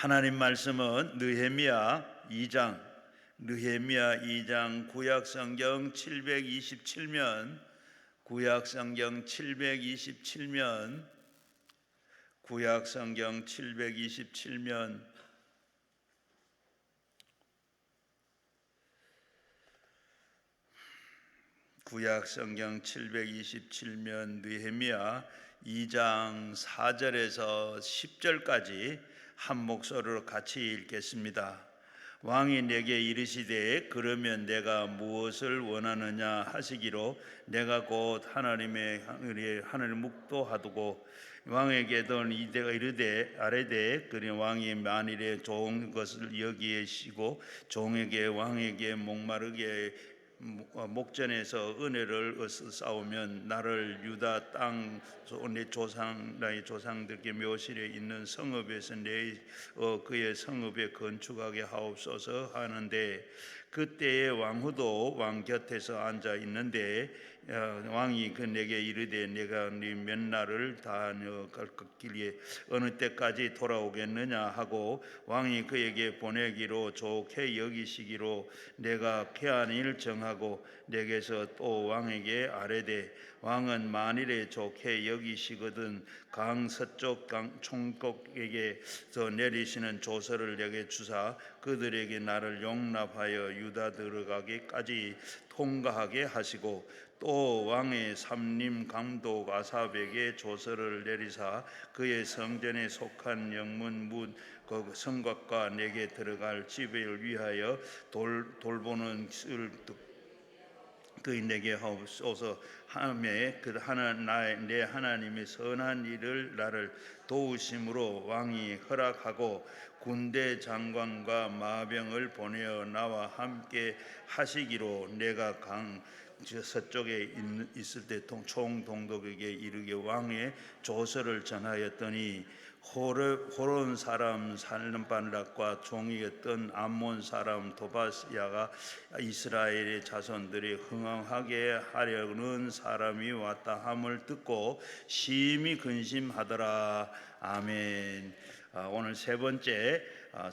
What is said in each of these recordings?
하나님 말씀은 느헤미야 2장 구약성경 727면 구약성경 727면 느헤미야 2장 4절에서 10절까지 한 목소리로 같이 읽겠습니다. 왕이 내게 이르시되 그러면 내가 무엇을 원하느냐 하시기로 내가 곧 하나님의 하늘을 묵도하두고 왕에게도 이대가 이르되 아뢰되 그리 왕이 만일에 좋은 것을 여기시고 종에게 왕에게 목마르게 목전에서 은혜를 쌓으면 나를 유다 땅 내 나의 조상들께 묘실에 있는 성읍에서 그의 성읍에 건축하게 하옵소서 하는데 그때에 왕후도 왕 곁에서 앉아 있는데 왕이 내게 이르되 내가 네 몇 날을 다녀갈길에 어느 때까지 돌아오겠느냐 하고 왕이 그에게 보내기로 좋게 여기시기로 내가 케안을 정하고 내게서 또 왕에게 아뢰되 왕은 만일에 좋게 여기시거든 강 서쪽 총독에게서 내리시는 조서를 내게 주사 그들에게 나를 용납하여 유다 들어가기까지 통과하게 하시고 또 왕의 삼림 감독 아삽에게 조서를 내리사 그의 성전에 속한 영문 문 그 성곽과 내게 들어갈 집을 위하여 돌보는 그의 내게 하옵소서 하매 내 하나님의 선한 일을 나를 도우심으로 왕이 허락하고 군대 장관과 마병을 보내어 나와 함께 하시기로 내가 강 서쪽에 있을 때 총동독에게 이르게 왕의 조서를 전하였더니 호론 사람 살름발락과 종이었던 암몬 사람 도바스야가 이스라엘의 자손들이 흥황하게 하려는 사람이 왔다 함을 듣고 심히 근심하더라. 아멘. 오늘 세 번째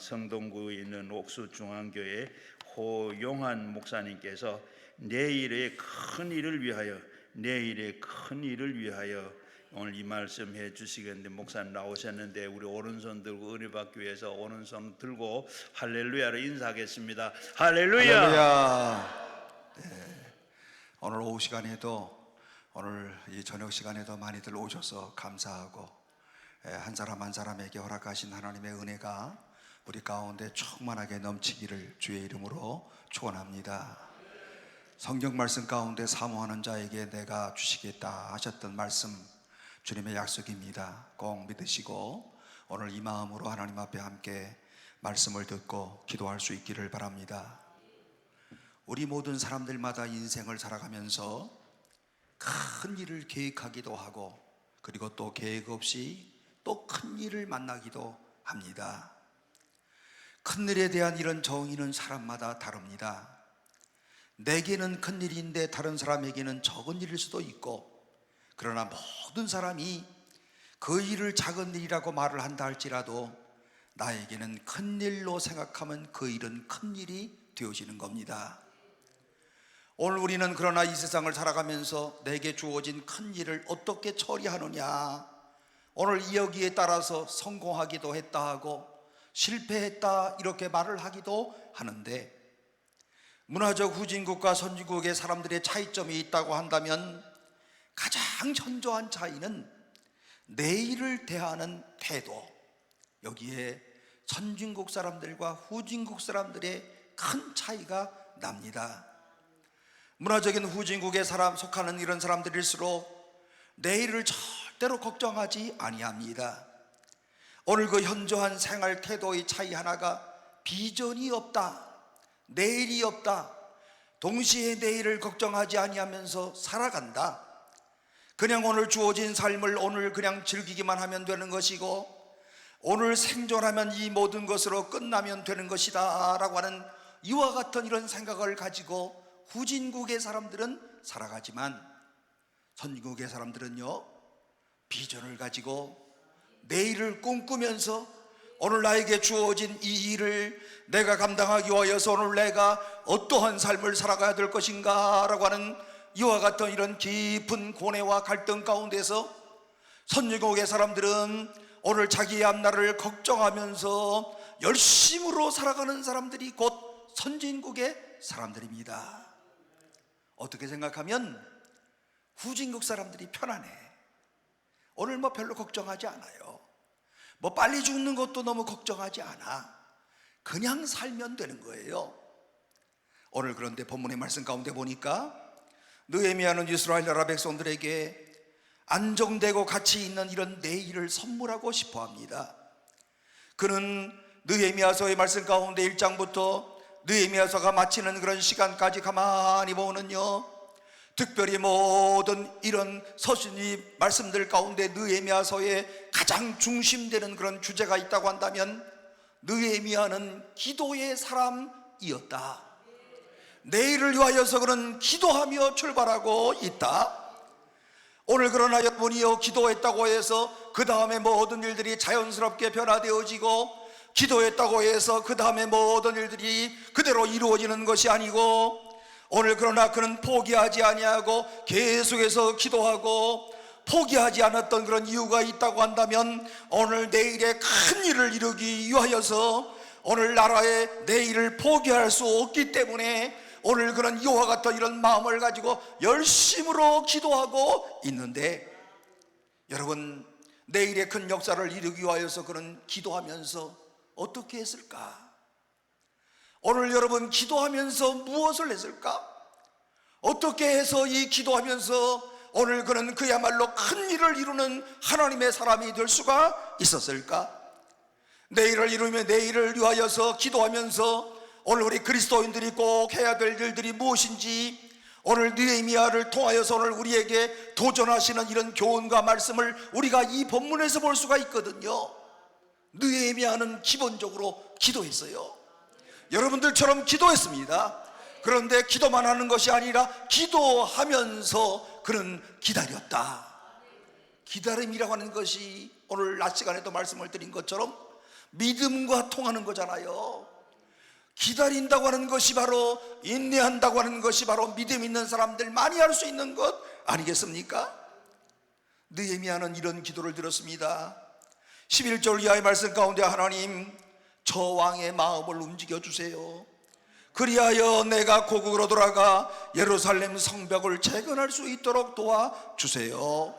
성동구에 있는 옥수중앙교회 호용한 목사님께서 내일의 큰 일을 위하여 오늘 이 말씀 해 주시겠는데 목사님 나오셨는데 우리 오른손 들고 은혜 받기 위해서 오른손 들고 할렐루야로 인사하겠습니다. 할렐루야. 할렐루야. 네. 오늘 오후 시간에도 오늘 이 저녁 시간에도 많이들 오셔서 감사하고 한 사람 한 사람에게 허락하신 하나님의 은혜가 우리 가운데 충만하게 넘치기를 주의 이름으로 축원합니다. 성경 말씀 가운데 사모하는 자에게 내가 주시겠다 하셨던 말씀 주님의 약속입니다. 꼭 믿으시고 오늘 이 마음으로 하나님 앞에 함께 말씀을 듣고 기도할 수 있기를 바랍니다. 우리 모든 사람들마다 인생을 살아가면서 큰 일을 계획하기도 하고 그리고 또 계획 없이 또 큰 일을 만나기도 합니다. 큰 일에 대한 이런 정의는 사람마다 다릅니다. 내게는 큰 일인데 다른 사람에게는 적은 일일 수도 있고 그러나 모든 사람이 그 일을 작은 일이라고 말을 한다 할지라도 나에게는 큰 일로 생각하면 그 일은 큰 일이 되어지는 겁니다. 오늘 우리는 그러나 이 세상을 살아가면서 내게 주어진 큰 일을 어떻게 처리하느냐, 오늘 여기에 따라서 성공하기도 했다 하고 실패했다 이렇게 말을 하기도 하는데, 문화적 후진국과 선진국의 사람들의 차이점이 있다고 한다면 가장 현저한 차이는 내일을 대하는 태도, 여기에 선진국 사람들과 후진국 사람들의 큰 차이가 납니다. 문화적인 후진국에 속하는 이런 사람들일수록 내일을 절대로 걱정하지 아니합니다. 오늘 그 현저한 생활 태도의 차이 하나가 비전이 없다, 내일이 없다, 동시에 내일을 걱정하지 아니하면서 살아간다. 그냥 오늘 주어진 삶을 오늘 그냥 즐기기만 하면 되는 것이고 오늘 생존하면 이 모든 것으로 끝나면 되는 것이다 라고 하는 이와 같은 이런 생각을 가지고 후진국의 사람들은 살아가지만 선진국의 사람들은요, 비전을 가지고 내일을 꿈꾸면서 오늘 나에게 주어진 이 일을 내가 감당하기 위하여서 오늘 내가 어떠한 삶을 살아가야 될 것인가 라고 하는 이와 같은 이런 깊은 고뇌와 갈등 가운데서 선진국의 사람들은 오늘 자기의 앞날을 걱정하면서 열심으로 살아가는 사람들이 곧 선진국의 사람들입니다. 어떻게 생각하면 후진국 사람들이 편안해. 오늘 뭐 별로 걱정하지 않아요. 뭐 빨리 죽는 것도 너무 걱정하지 않아. 그냥 살면 되는 거예요. 오늘 그런데 본문의 말씀 가운데 보니까 느헤미야는 이스라엘 나라 백성들에게 안정되고 가치 있는 이런 내일을 선물하고 싶어 합니다. 그는 느헤미야서의 말씀 가운데 1장부터 느헤미야서가 마치는 그런 시간까지 가만히 보면요, 특별히 모든 이런 서신이 말씀들 가운데 느헤미야서에 가장 중심되는 그런 주제가 있다고 한다면 느헤미야는 기도의 사람이었다. 내일을 위하여서 그는 기도하며 출발하고 있다. 오늘 그러나 여러분이요, 기도했다고 해서 그 다음에 모든 일들이 자연스럽게 변화되어지고 기도했다고 해서 그 다음에 모든 일들이 그대로 이루어지는 것이 아니고, 오늘 그러나 그는 포기하지 아니하고 계속해서 기도하고 포기하지 않았던 그런 이유가 있다고 한다면 오늘 내일의 큰 일을 이루기 위하여서 오늘 나라의 내일을 포기할 수 없기 때문에 오늘 그런 이와 같은 이런 마음을 가지고 열심으로 기도하고 있는데, 여러분, 내일의 큰 역사를 이루기 위하여서 그는 기도하면서 어떻게 했을까? 오늘 여러분 기도하면서 무엇을 했을까? 어떻게 해서 이 기도하면서 오늘 그는 그야말로 큰 일을 이루는 하나님의 사람이 될 수가 있었을까? 내일을 이루며 내일을 위하여서 기도하면서 오늘 우리 그리스도인들이 꼭 해야 될 일들이 무엇인지 오늘 느헤미야를 통하여서 오늘 우리에게 도전하시는 이런 교훈과 말씀을 우리가 이 본문에서 볼 수가 있거든요. 느헤미야는 기본적으로 기도했어요. 여러분들처럼 기도했습니다. 그런데 기도만 하는 것이 아니라 기도하면서 그는 기다렸다. 기다림이라고 하는 것이 오늘 낮 시간에도 말씀을 드린 것처럼 믿음과 통하는 거잖아요. 기다린다고 하는 것이 바로, 인내한다고 하는 것이 바로 믿음 있는 사람들 많이 할 수 있는 것 아니겠습니까? 느헤미야는 이런 기도를 드렸습니다. 11절 이하의 말씀 가운데 하나님, 저 왕의 마음을 움직여 주세요. 그리하여 내가 고국으로 돌아가 예루살렘 성벽을 재건할 수 있도록 도와주세요.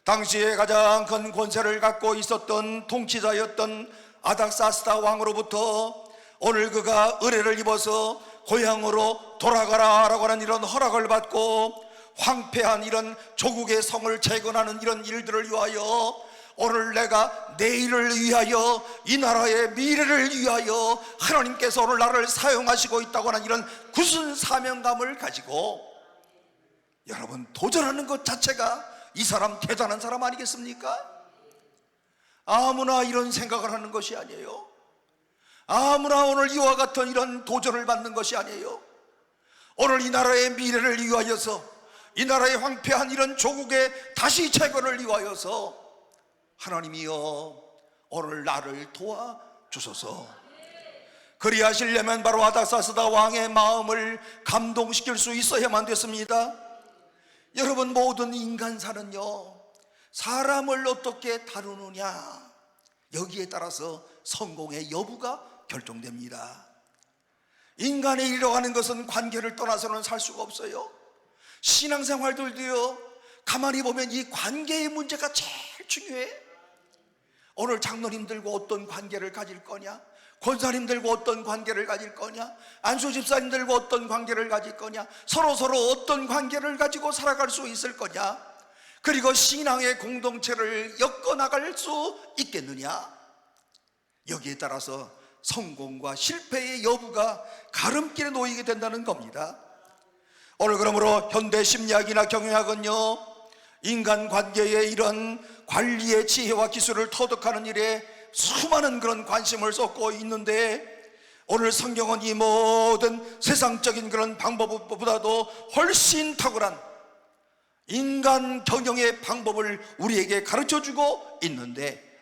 당시에 가장 큰 권세를 갖고 있었던 통치자였던 아닥사스다 왕으로부터 오늘 그가 은혜를 입어서 고향으로 돌아가라라고 하는 이런 허락을 받고 황폐한 이런 조국의 성을 재건하는 이런 일들을 위하여 오늘 내가 내일을 위하여 이 나라의 미래를 위하여 하나님께서 오늘 나를 사용하시고 있다고 하는 이런 굳은 사명감을 가지고 여러분 도전하는 것 자체가 이 사람 대단한 사람 아니겠습니까? 아무나 이런 생각을 하는 것이 아니에요. 아무나 오늘 이와 같은 이런 도전을 받는 것이 아니에요. 오늘 이 나라의 미래를 위하여서 이 나라의 황폐한 이런 조국의 다시 재건을 위하여서 하나님이여 오늘 나를 도와주소서. 그리하시려면 바로 아닥사스다 왕의 마음을 감동시킬 수 있어야만 됐습니다. 여러분, 모든 인간사는요, 사람을 어떻게 다루느냐, 여기에 따라서 성공의 여부가 결정됩니다. 인간의 일이라고 하는 것은 관계를 떠나서는 살 수가 없어요. 신앙생활들도요, 가만히 보면 이 관계의 문제가 제일 중요해. 오늘 장로님들과 어떤 관계를 가질 거냐, 권사님들과 어떤 관계를 가질 거냐, 안수집사님들과 어떤 관계를 가질 거냐, 서로 어떤 관계를 가지고 살아갈 수 있을 거냐, 그리고 신앙의 공동체를 엮어나갈 수 있겠느냐, 여기에 따라서 성공과 실패의 여부가 가름길에 놓이게 된다는 겁니다. 오늘 그러므로 현대 심리학이나 경영학은요, 인간관계의 이런 관리의 지혜와 기술을 터득하는 일에 수많은 그런 관심을 쏟고 있는데, 오늘 성경은 이 모든 세상적인 그런 방법보다도 훨씬 탁월한 인간 경영의 방법을 우리에게 가르쳐주고 있는데,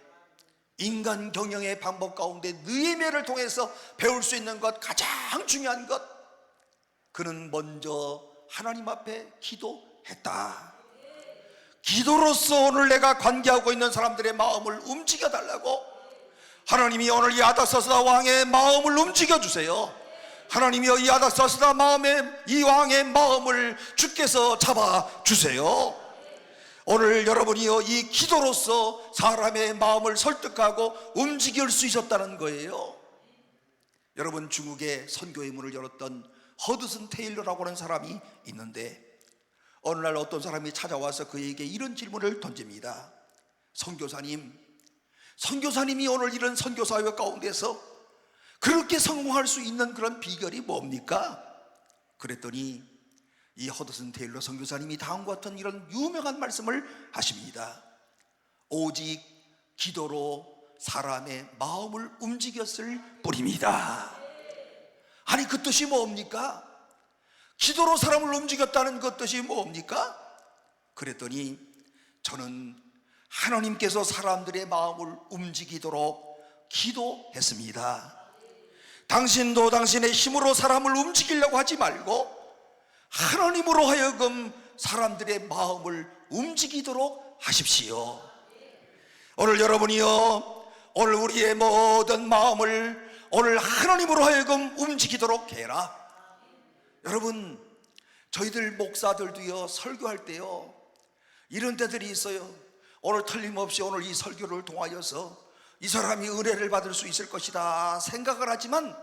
인간 경영의 방법 가운데 느헤미야를 통해서 배울 수 있는 것, 가장 중요한 것, 그는 먼저 하나님 앞에 기도했다. 기도로서 오늘 내가 관계하고 있는 사람들의 마음을 움직여 달라고. 하나님이 오늘 이 아닥사스다 왕의 마음을 움직여 주세요. 하나님이여, 이 아닥사스다 이 왕의 마음을 주께서 잡아 주세요. 오늘 여러분이여, 이 기도로서 사람의 마음을 설득하고 움직일 수 있었다는 거예요. 여러분, 중국에 선교의 문을 열었던 허드슨 테일러라고 하는 사람이 있는데, 어느 날 어떤 사람이 찾아와서 그에게 이런 질문을 던집니다. 선교사님이 오늘 이런 선교사회 가운데서 그렇게 성공할 수 있는 그런 비결이 뭡니까? 그랬더니 이 허드슨 테일러 선교사님이 다음과 같은 이런 유명한 말씀을 하십니다. 오직 기도로 사람의 마음을 움직였을 뿐입니다. 아니, 그 뜻이 뭡니까? 기도로 사람을 움직였다는 그 뜻이 뭡니까? 그랬더니 저는 하나님께서 사람들의 마음을 움직이도록 기도했습니다. 당신도 당신의 힘으로 사람을 움직이려고 하지 말고 하나님으로 하여금 사람들의 마음을 움직이도록 하십시오. 오늘 여러분이요, 오늘 우리의 모든 마음을 오늘 하나님으로 하여금 움직이도록 해라. 여러분, 저희들 목사들도요, 설교할 때요, 이런 때들이 있어요. 오늘 틀림없이 오늘 이 설교를 통하여서 이 사람이 은혜를 받을 수 있을 것이다 생각을 하지만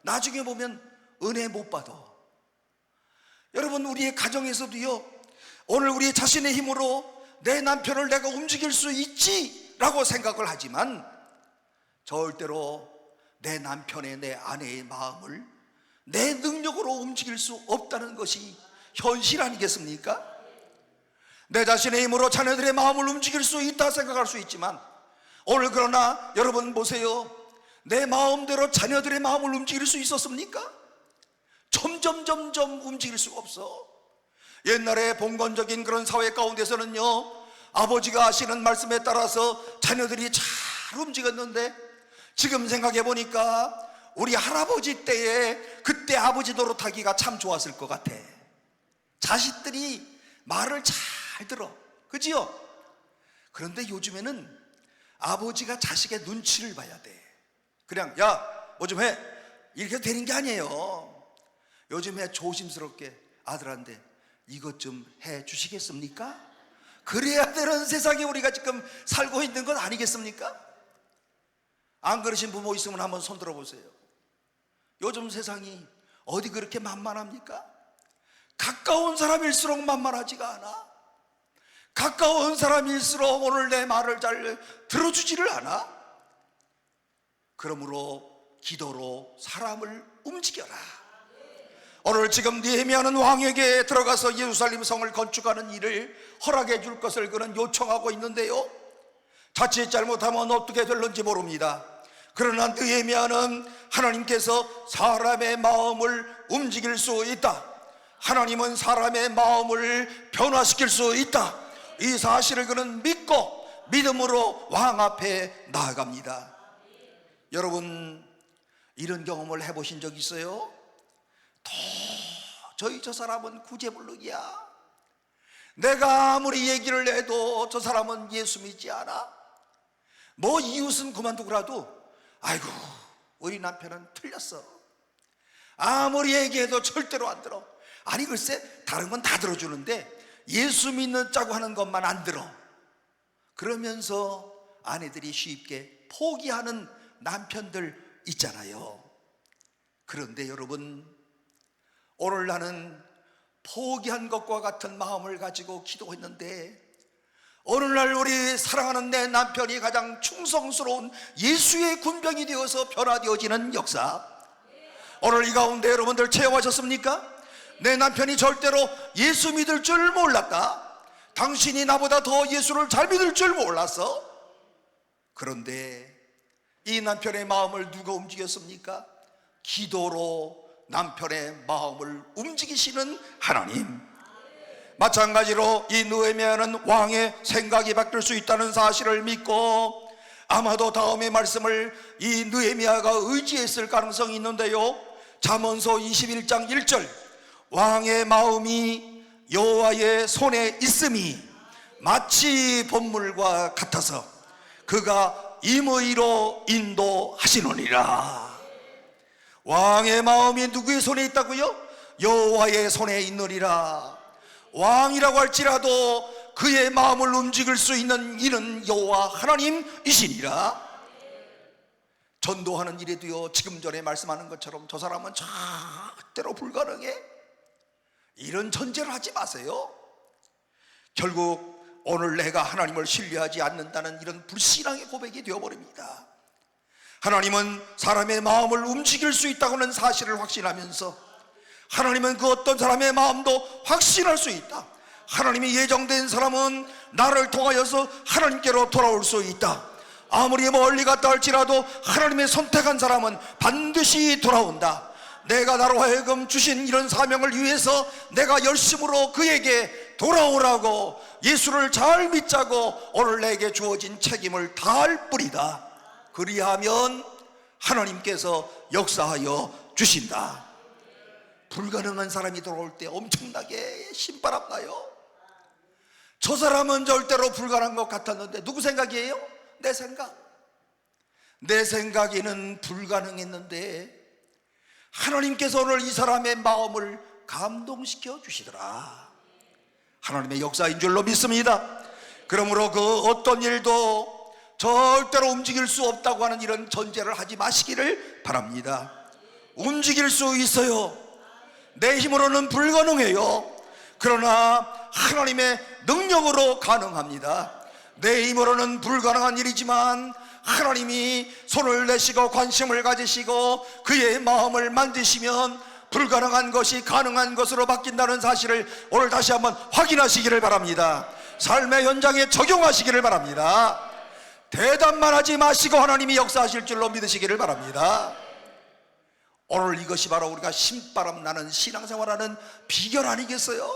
나중에 보면 은혜 못 받아. 여러분, 우리의 가정에서도요, 오늘 우리 자신의 힘으로 내 남편을 내가 움직일 수 있지라고 생각을 하지만 절대로 내 남편의, 내 아내의 마음을 내 능력으로 움직일 수 없다는 것이 현실 아니겠습니까? 내 자신의 힘으로 자녀들의 마음을 움직일 수 있다 생각할 수 있지만 오늘 그러나 여러분 보세요. 내 마음대로 자녀들의 마음을 움직일 수 있었습니까? 점점 움직일 수가 없어. 옛날에 봉건적인 그런 사회 가운데서는요, 아버지가 하시는 말씀에 따라서 자녀들이 잘 움직였는데 지금 생각해 보니까 우리 할아버지 때에 그때 아버지 노릇하기가 참 좋았을 것 같아. 자식들이 말을 잘 들어, 그지요? 그런데 요즘에는 아버지가 자식의 눈치를 봐야 돼. 그냥 야, 뭐 좀 해, 이렇게 되는 게 아니에요. 요즘에 조심스럽게 아들한테 이것 좀 해 주시겠습니까? 그래야 되는 세상에 우리가 지금 살고 있는 건 아니겠습니까? 안 그러신 부모 있으면 한번 손 들어보세요. 요즘 세상이 어디 그렇게 만만합니까? 가까운 사람일수록 만만하지가 않아. 가까운 사람일수록 오늘 내 말을 잘 들어주지를 않아. 그러므로 기도로 사람을 움직여라. 오늘 지금 느헤미야는 왕에게 들어가서 예루살렘 성을 건축하는 일을 허락해 줄 것을 그는 요청하고 있는데요, 자칫 잘못하면 어떻게 될는지 모릅니다. 그러나 느헤미야는 하나님께서 사람의 마음을 움직일 수 있다, 하나님은 사람의 마음을 변화시킬 수 있다, 이 사실을 그는 믿고 믿음으로 왕 앞에 나아갑니다. 여러분, 이런 경험을 해보신 적 있어요? 도저히 저 사람은 구제불능이야, 내가 아무리 얘기를 해도 저 사람은 예수 믿지 않아, 뭐 이웃은 그만두고라도 아이고 우리 남편은 틀렸어, 아무리 얘기해도 절대로 안 들어. 아니 글쎄, 다른 건 다 들어주는데 예수 믿는 짜고 하는 것만 안 들어. 그러면서 아내들이 쉽게 포기하는 남편들 있잖아요. 그런데 여러분, 오늘 나는 포기한 것과 같은 마음을 가지고 기도했는데 오늘날 우리 사랑하는 내 남편이 가장 충성스러운 예수의 군병이 되어서 변화되어지는 역사, 오늘 이 가운데 여러분들 체험하셨습니까? 내 남편이 절대로 예수 믿을 줄 몰랐다, 당신이 나보다 더 예수를 잘 믿을 줄 몰랐어. 그런데 이 남편의 마음을 누가 움직였습니까? 기도로 남편의 마음을 움직이시는 하나님. 마찬가지로 이 느헤미야는 왕의 생각이 바뀔 수 있다는 사실을 믿고 아마도 다음의 말씀을 이 느헤미야가 의지했을 가능성이 있는데요, 잠언서 21장 1절, 왕의 마음이 여호와의 손에 있음이 마치 본물과 같아서 그가 임의로 인도하시느니라. 왕의 마음이 누구의 손에 있다고요? 여호와의 손에 있느니라. 왕이라고 할지라도 그의 마음을 움직일 수 있는 이는 여호와 하나님이시니라. 전도하는 일에도요, 지금 전에 말씀하는 것처럼 저 사람은 절대로 불가능해, 이런 전제를 하지 마세요. 결국 오늘 내가 하나님을 신뢰하지 않는다는 이런 불신앙의 고백이 되어버립니다. 하나님은 사람의 마음을 움직일 수 있다고는 사실을 확신하면서, 하나님은 그 어떤 사람의 마음도 확신할 수 있다. 하나님이 예정된 사람은 나를 통하여서 하나님께로 돌아올 수 있다. 아무리 멀리 갔다 할지라도 하나님의 선택한 사람은 반드시 돌아온다. 내가 나로 하여금 주신 이런 사명을 위해서 내가 열심으로 그에게 돌아오라고, 예수를 잘 믿자고 오늘 내게 주어진 책임을 다할 뿐이다. 그리하면 하나님께서 역사하여 주신다. 불가능한 사람이 돌아올 때 엄청나게 신바람 나요. 저 사람은 절대로 불가능한 것 같았는데 누구 생각이에요? 내 생각. 내 생각에는 불가능했는데 하나님께서 오늘 이 사람의 마음을 감동시켜 주시더라. 하나님의 역사인 줄로 믿습니다. 그러므로 그 어떤 일도 절대로 움직일 수 없다고 하는 이런 전제를 하지 마시기를 바랍니다. 움직일 수 있어요. 내 힘으로는 불가능해요. 그러나 하나님의 능력으로 가능합니다. 내 힘으로는 불가능한 일이지만 하나님이 손을 내시고 관심을 가지시고 그의 마음을 만드시면 불가능한 것이 가능한 것으로 바뀐다는 사실을 오늘 다시 한번 확인하시기를 바랍니다. 삶의 현장에 적용하시기를 바랍니다. 대답만 하지 마시고 하나님이 역사하실 줄로 믿으시기를 바랍니다. 오늘 이것이 바로 우리가 신바람 나는 신앙생활하는 비결 아니겠어요?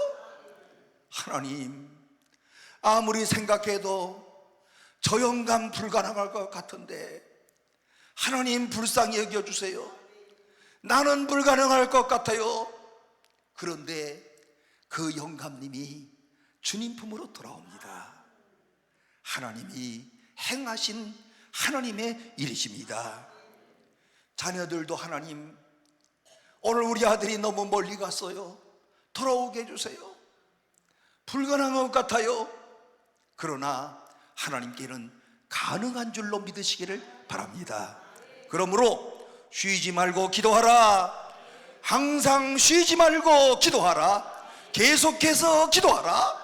하나님, 아무리 생각해도 저 영감 불가능할 것 같은데 하나님 불쌍히 여겨주세요. 나는 불가능할 것 같아요. 그런데 그 영감님이 주님 품으로 돌아옵니다. 하나님이 행하신 하나님의 일이십니다. 자녀들도 하나님, 오늘 우리 아들이 너무 멀리 갔어요. 돌아오게 해주세요. 불가능한 것 같아요. 그러나 하나님께는 가능한 줄로 믿으시기를 바랍니다. 그러므로 쉬지 말고 기도하라. 항상 쉬지 말고 기도하라. 계속해서 기도하라.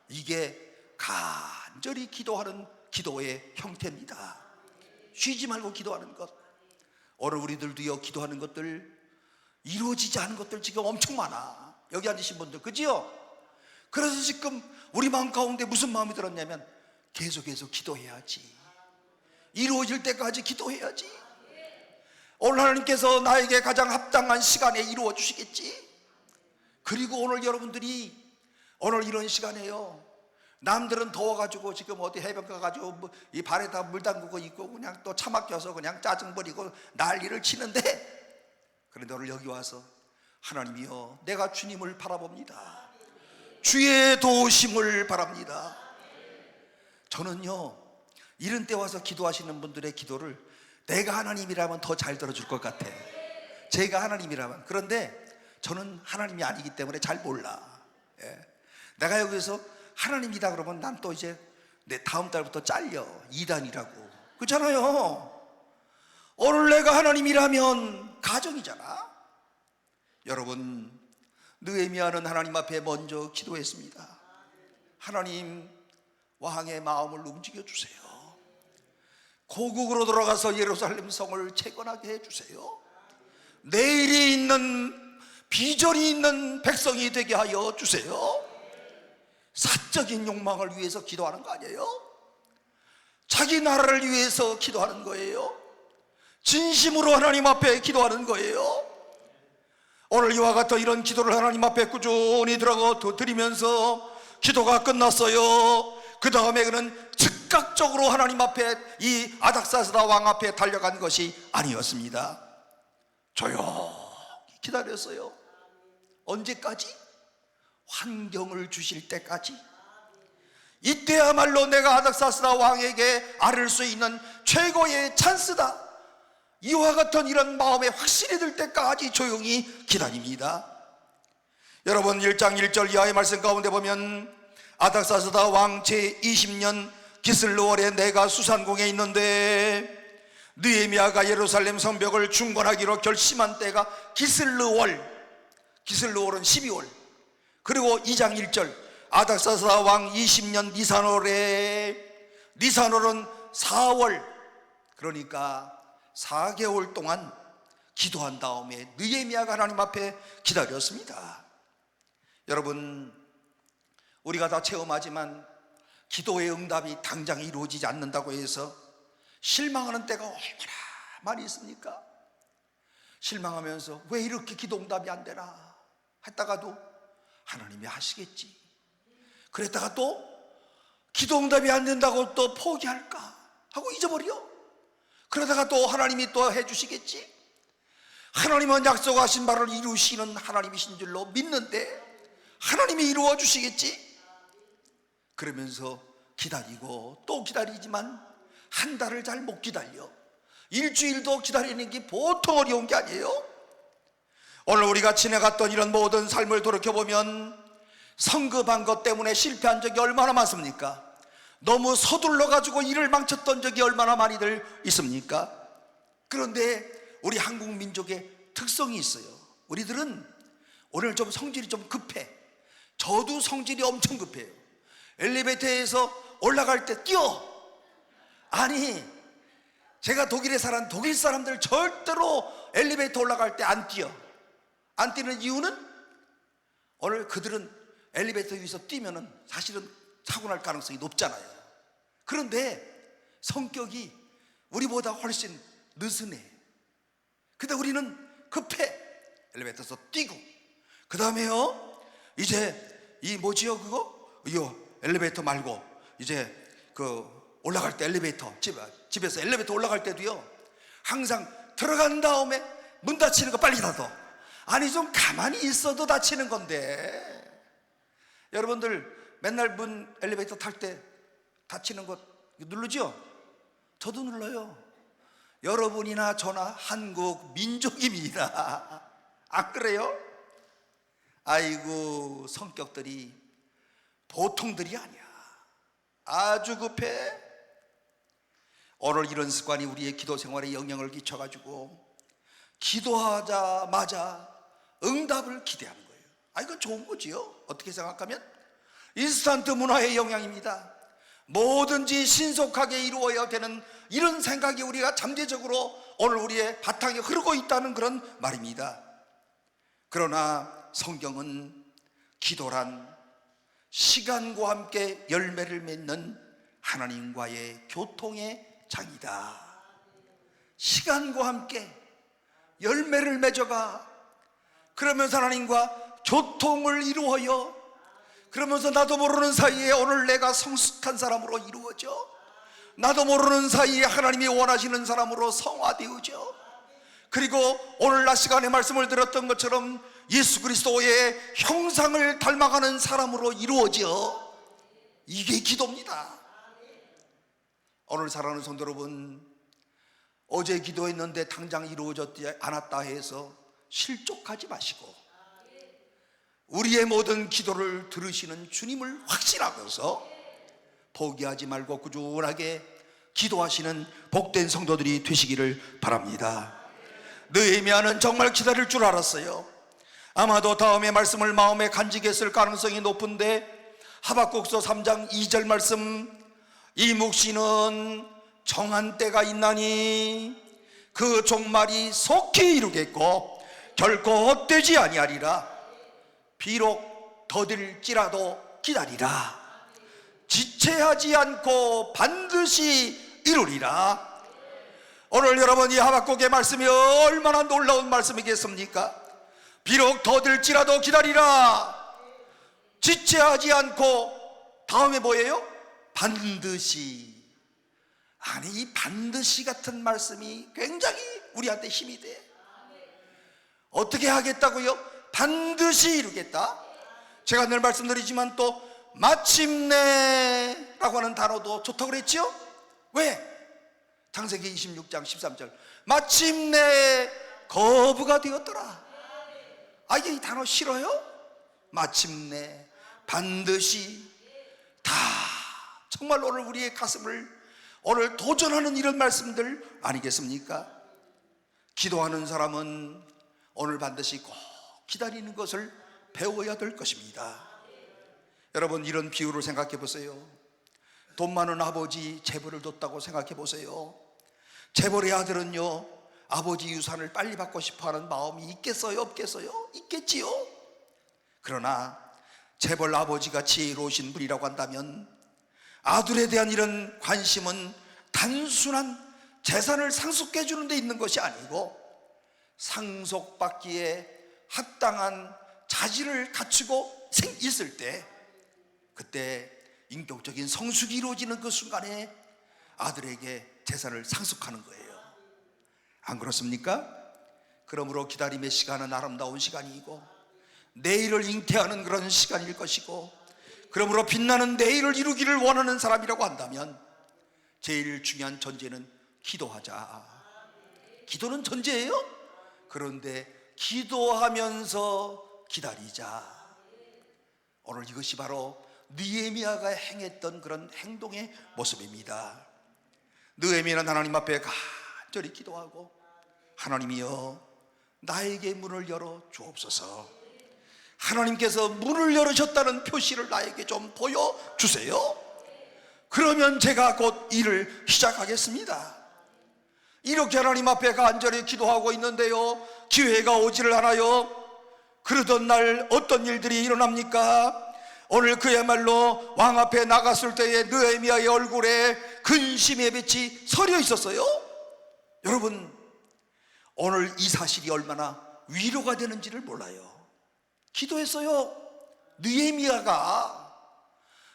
이게 간절히 기도하는 기도의 형태입니다. 쉬지 말고 기도하는 것. 오늘 우리들도요, 기도하는 것들, 이루어지지 않은 것들 지금 엄청 많아. 여기 앉으신 분들, 그지요? 그래서 지금 우리 마음 가운데 무슨 마음이 들었냐면 계속해서 기도해야지, 이루어질 때까지 기도해야지. 오늘 하나님께서 나에게 가장 합당한 시간에 이루어 주시겠지. 그리고 오늘 여러분들이 오늘 이런 시간에요, 남들은 더워가지고 지금 어디 해변가 가지고 이 발에다 물 담그고 있고 그냥 또 차 막혀서 그냥 짜증 버리고 난리를 치는데, 그런데 오늘 여기 와서 하나님이여, 내가 주님을 바라봅니다. 주의 도우심을 바랍니다. 저는요, 이런 때 와서 기도하시는 분들의 기도를 내가 하나님이라면 더 잘 들어줄 것 같아. 제가 하나님이라면. 그런데 저는 하나님이 아니기 때문에 잘 몰라. 내가 여기서 하나님이다 그러면 난 또 이제 내 다음 달부터 잘려. 이단이라고. 그렇잖아요. 오늘 내가 하나님이라면 가정이잖아. 여러분, 느헤미야는 하나님 앞에 먼저 기도했습니다. 하나님, 왕의 마음을 움직여 주세요. 고국으로 돌아가서 예루살렘 성을 채권하게 해주세요. 내일이 있는, 비전이 있는 백성이 되게 하여 주세요. 사적인 욕망을 위해서 기도하는 거 아니에요? 자기 나라를 위해서 기도하는 거예요. 진심으로 하나님 앞에 기도하는 거예요. 오늘 이와 같은 이런 기도를 하나님 앞에 꾸준히 드리면서 기도가 끝났어요. 그 다음에 그는 즉각적으로 하나님 앞에 이 아닥사스다 왕 앞에 달려간 것이 아니었습니다. 조용히 기다렸어요. 언제까지? 환경을 주실 때까지. 이때야말로 내가 아닥사스다 왕에게 아를 수 있는 최고의 찬스다, 이와 같은 이런 마음에 확신이 들 때까지 조용히 기다립니다. 여러분 1장 1절 이하의 말씀 가운데 보면 아닥사스다 왕 제20년 기슬르월에 내가 수산궁에 있는데 느헤미야가 예루살렘 성벽을 중건하기로 결심한 때가 기슬르월은 12월, 그리고 2장 1절 아닥사스다 왕 20년 니산월은 4월, 그러니까 4개월 동안 기도한 다음에 느헤미야가 하나님 앞에 기다렸습니다. 여러분, 우리가 다 체험하지만 기도의 응답이 당장 이루어지지 않는다고 해서 실망하는 때가 얼마나 많이 있습니까? 실망하면서 왜 이렇게 기도 응답이 안 되나 했다가도 하나님이 하시겠지, 그랬다가 또 기도 응답이 안 된다고 또 포기할까 하고 잊어버려. 그러다가 또 하나님이 또 해주시겠지. 하나님은 약속하신 바를 이루시는 하나님이신 줄로 믿는데 하나님이 이루어 주시겠지. 그러면서 기다리고 또 기다리지만 한 달을 잘 못 기다려. 일주일도 기다리는 게 보통 어려운 게 아니에요. 오늘 우리가 지나갔던 이런 모든 삶을 돌이켜보면 성급한 것 때문에 실패한 적이 얼마나 많습니까? 너무 서둘러 가지고 일을 망쳤던 적이 얼마나 많이들 있습니까? 그런데 우리 한국 민족의 특성이 있어요. 우리들은 오늘 좀 성질이 좀 급해. 저도 성질이 엄청 급해요. 엘리베이터에서 올라갈 때 뛰어. 아니, 제가 독일에 사는 독일 사람들 절대로 엘리베이터 올라갈 때 안 뛰어. 안 뛰는 이유는 오늘 그들은 엘리베이터 위에서 뛰면은 사실은 사고 날 가능성이 높잖아요. 그런데 성격이 우리보다 훨씬 느슨해. 근데 우리는 급해. 엘리베이터에서 뛰고, 그 다음에요 이제 이 뭐지요 그거? 이거 엘리베이터 말고 이제 그 올라갈 때 엘리베이터, 집에서 엘리베이터 올라갈 때도요 항상 들어간 다음에 문 닫히는 거 빨리 닫아. 아니 좀 가만히 있어도 닫히는 건데. 여러분들 맨날 문 엘리베이터 탈 때 닫히는 거 누르죠? 저도 눌러요. 여러분이나 저나 한국 민족입니다. 안 그래요? 아이고, 성격들이 보통들이 아니야. 아주 급해. 오늘 이런 습관이 우리의 기도 생활에 영향을 끼쳐가지고 기도하자마자 응답을 기대하는 거예요. 아, 이건 좋은 거지요. 어떻게 생각하면 인스턴트 문화의 영향입니다. 뭐든지 신속하게 이루어야 되는 이런 생각이 우리가 잠재적으로 오늘 우리의 바탕에 흐르고 있다는 그런 말입니다. 그러나 성경은 기도란 시간과 함께 열매를 맺는 하나님과의 교통의 장이다. 시간과 함께 열매를 맺어가. 그러면서 하나님과 교통을 이루어요. 그러면서 나도 모르는 사이에 오늘 내가 성숙한 사람으로 이루어져. 나도 모르는 사이에 하나님이 원하시는 사람으로 성화되어져. 그리고 오늘 낮 시간에 말씀을 들었던 것처럼 예수 그리스도의 형상을 닮아가는 사람으로 이루어져. 이게 기도입니다. 오늘 사랑하는 성도 여러분, 어제 기도했는데 당장 이루어졌지 않았다 해서 실족하지 마시고 우리의 모든 기도를 들으시는 주님을 확신하면서 포기하지 말고 꾸준하게 기도하시는 복된 성도들이 되시기를 바랍니다. 느헤미야는 정말 기다릴 줄 알았어요. 아마도 다음의 말씀을 마음에 간직했을 가능성이 높은데 하박국서 3장 2절 말씀, 이 묵시는 정한 때가 있나니 그 종말이 속히 이루겠고 결코 헛되지 아니하리라. 비록 더딜지라도 기다리라. 지체하지 않고 반드시 이루리라. 오늘 여러분, 이 하박국의 말씀이 얼마나 놀라운 말씀이겠습니까? 비록 더딜지라도 기다리라. 지체하지 않고, 다음에 뭐예요? 반드시 아니, 이 반드시 같은 말씀이 굉장히 우리한테 힘이 돼. 어떻게 하겠다고요? 반드시 이루겠다. 제가 늘 말씀드리지만 또 마침내라고 하는 단어도 좋다고 그랬죠? 왜? 창세기 26장 13절 마침내 거부가 되었더라. 아, 이게 이 단어 싫어요? 마침내, 반드시, 다 정말 오늘 우리의 가슴을 오늘 도전하는 이런 말씀들 아니겠습니까? 기도하는 사람은 오늘 반드시 꼭 기다리는 것을 배워야 될 것입니다. 여러분, 이런 비유를 생각해 보세요. 돈 많은 아버지 재벌을 뒀다고 생각해 보세요. 재벌의 아들은요, 아버지 유산을 빨리 받고 싶어하는 마음이 있겠어요, 없겠어요? 있겠지요. 그러나 재벌 아버지가 지혜로우신 분이라고 한다면 아들에 대한 이런 관심은 단순한 재산을 상속해 주는 데 있는 것이 아니고 상속받기에 합당한 자질을 갖추고 있을 때, 그때 인격적인 성숙이 이루어지는 그 순간에 아들에게 재산을 상속하는 거예요. 안 그렇습니까? 그러므로 기다림의 시간은 아름다운 시간이고 내일을 잉태하는 그런 시간일 것이고, 그러므로 빛나는 내일을 이루기를 원하는 사람이라고 한다면 제일 중요한 전제는 기도하자. 기도는 전제예요. 그런데 기도하면서 기다리자. 오늘 이것이 바로 느헤미야가 행했던 그런 행동의 모습입니다. 느헤미야는 하나님 앞에 간절히 기도하고, 하나님이여, 나에게 문을 열어 주옵소서. 하나님께서 문을 열으셨다는 표시를 나에게 좀 보여주세요. 그러면 제가 곧 일을 시작하겠습니다. 이렇게 하나님 앞에 간절히 기도하고 있는데요, 기회가 오지를 않아요. 그러던 날 어떤 일들이 일어납니까? 오늘 그야말로 왕 앞에 나갔을 때에 느헤미야의 얼굴에 근심의 빛이 서려 있었어요. 여러분, 오늘 이 사실이 얼마나 위로가 되는지를 몰라요. 기도했어요. 느헤미야가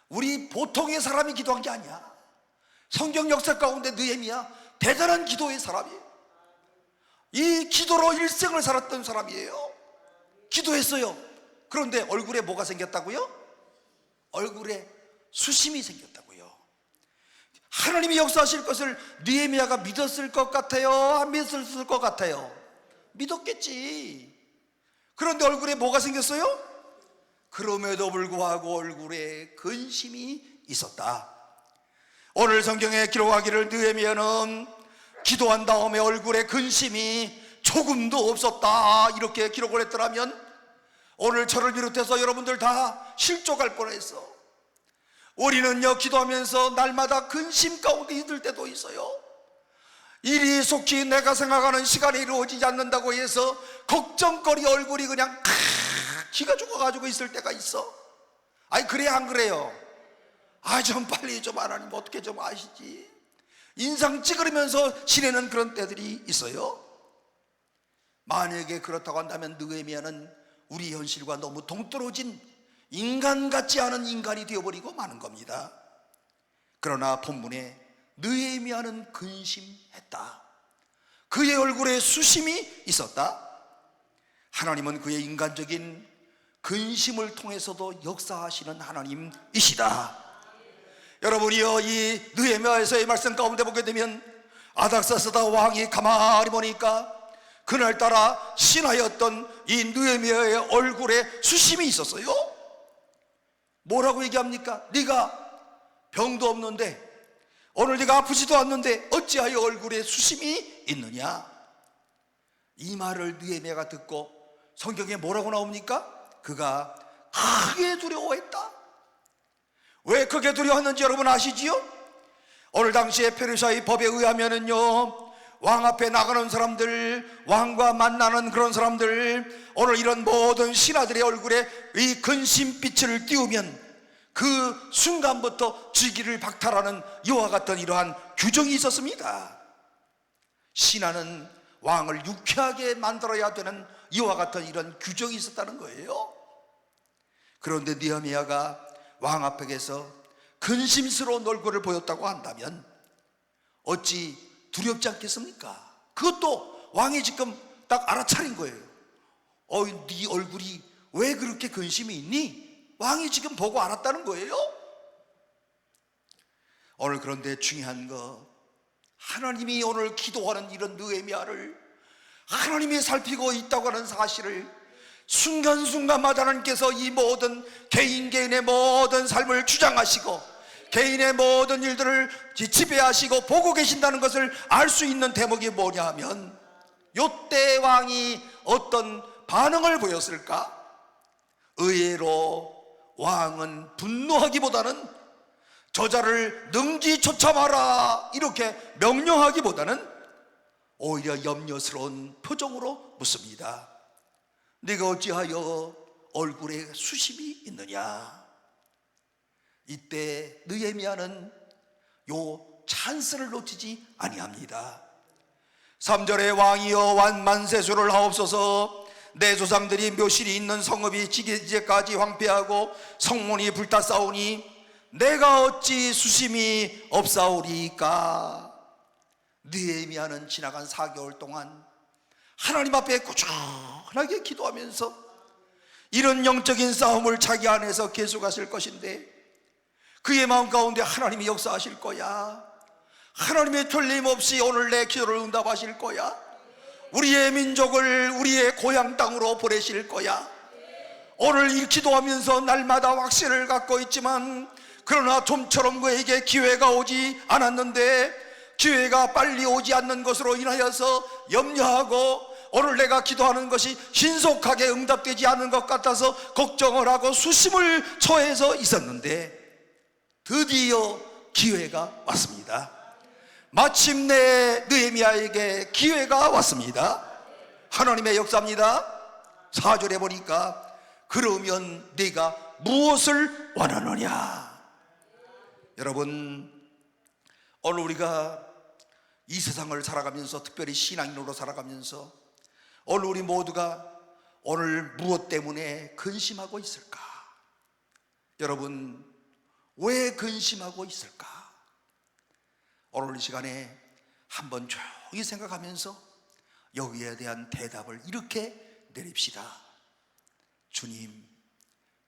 우리 보통의 사람이 기도한 게 아니야. 성경 역사 가운데 느헤미야 대단한 기도의 사람이에요. 이 기도로 일생을 살았던 사람이에요. 기도했어요. 그런데 얼굴에 뭐가 생겼다고요? 얼굴에 수심이 생겼다고요. 하나님이 역사하실 것을 느헤미야가 믿었을 것 같아요? 안 믿었을 것 같아요? 믿었겠지. 그런데 얼굴에 뭐가 생겼어요? 그럼에도 불구하고 얼굴에 근심이 있었다. 오늘 성경에 기록하기를 느헤미야는 기도한 다음에 얼굴에 근심이 조금도 없었다, 이렇게 기록을 했더라면 오늘 저를 비롯해서 여러분들 다 실족할 뻔했어. 우리는요, 기도하면서 날마다 근심 가운데 있을 때도 있어요. 일이 속히 내가 생각하는 시간에 이루어지지 않는다고 해서 걱정거리 얼굴이 그냥 기가 죽어가지고 있을 때가 있어. 아니, 그래 안 그래요? 좀 빨리 좀 하나님 어떻게 좀 아시지? 인상 찌그리면서 지내는 그런 때들이 있어요. 만약에 그렇다고 한다면 느헤미야는 우리 현실과 너무 동떨어진 인간 같지 않은 인간이 되어버리고 마는 겁니다. 그러나 본문에 느헤미야는 근심했다. 그의 얼굴에 수심이 있었다. 하나님은 그의 인간적인 근심을 통해서도 역사하시는 하나님이시다. 여러분이요, 이 느헤미야에서의 말씀 가운데 보게 되면 아닥사스다 왕이 가만히 보니까 그날따라 신하였던 이 느헤미야의 얼굴에 수심이 있었어요. 뭐라고 얘기합니까? 네가 병도 없는데, 오늘 네가 아프지도 않는데 어찌하여 얼굴에 수심이 있느냐? 이 말을 느헤미야가 듣고 성경에 뭐라고 나옵니까? 그가 크게 두려워했다. 왜 크게 두려웠는지 여러분 아시지요? 오늘 당시에 페르시아의 법에 의하면은요, 왕 앞에 나가는 사람들, 왕과 만나는 그런 사람들, 오늘 이런 모든 신하들의 얼굴에 이 근심빛을 띄우면 그 순간부터 즉위를 박탈하는 이와 같은 이러한 규정이 있었습니다. 신하는 왕을 유쾌하게 만들어야 되는 이와 같은 이런 규정이 있었다는 거예요. 그런데 느헤미야가 왕 앞에서 근심스러운 얼굴을 보였다고 한다면 어찌 두렵지 않겠습니까? 그것도 왕이 지금 딱 알아차린 거예요. 네 얼굴이 왜 그렇게 근심이 있니? 왕이 지금 보고 알았다는 거예요. 오늘 그런데 중요한 거, 하나님이 오늘 기도하는 이런 느헤미야를 하나님이 살피고 있다고 하는 사실을 순간순간마다 하나님께서 이 모든 개인의 모든 삶을 주장하시고 개인의 모든 일들을 지배하시고 보고 계신다는 것을 알 수 있는 대목이 뭐냐 하면, 요때 왕이 어떤 반응을 보였을까? 의외로 왕은 분노하기보다는 저자를 능지 쫓아마라 이렇게 명령하기보다는 오히려 염려스러운 표정으로 묻습니다. 네가 어찌하여 얼굴에 수심이 있느냐? 이때 느헤미야는 요 찬스를 놓치지 아니합니다. 3절에 왕이여 완만세수를 하옵소서. 내 조상들이 묘실이 있는 성읍이 이제까지 황폐하고 성문이 불탔사오니 내가 어찌 수심이 없사오리까? 느헤미야는 지나간 4개월 동안 하나님 앞에 꾸준하게 기도하면서 이런 영적인 싸움을 자기 안에서 계속하실 것인데, 그의 마음 가운데 하나님이 역사하실 거야. 하나님이 틀림없이 오늘 내 기도를 응답하실 거야. 우리의 민족을 우리의 고향 땅으로 보내실 거야. 오늘 이 기도하면서 날마다 확신을 갖고 있지만, 그러나 좀처럼 그에게 기회가 오지 않았는데, 기회가 빨리 오지 않는 것으로 인하여서 염려하고 오늘 내가 기도하는 것이 신속하게 응답되지 않은 것 같아서 걱정을 하고 수심을 처해서 있었는데, 드디어 기회가 왔습니다. 마침내 느헤미야에게 기회가 왔습니다. 하나님의 역사입니다. 4절에 보니까 그러면 네가 무엇을 원하느냐? 여러분, 오늘 우리가 이 세상을 살아가면서, 특별히 신앙인으로 살아가면서 오늘 우리 모두가 오늘 무엇 때문에 근심하고 있을까? 여러분, 왜 근심하고 있을까? 오늘 이 시간에 한번 조용히 생각하면서 여기에 대한 대답을 이렇게 내립시다. 주님,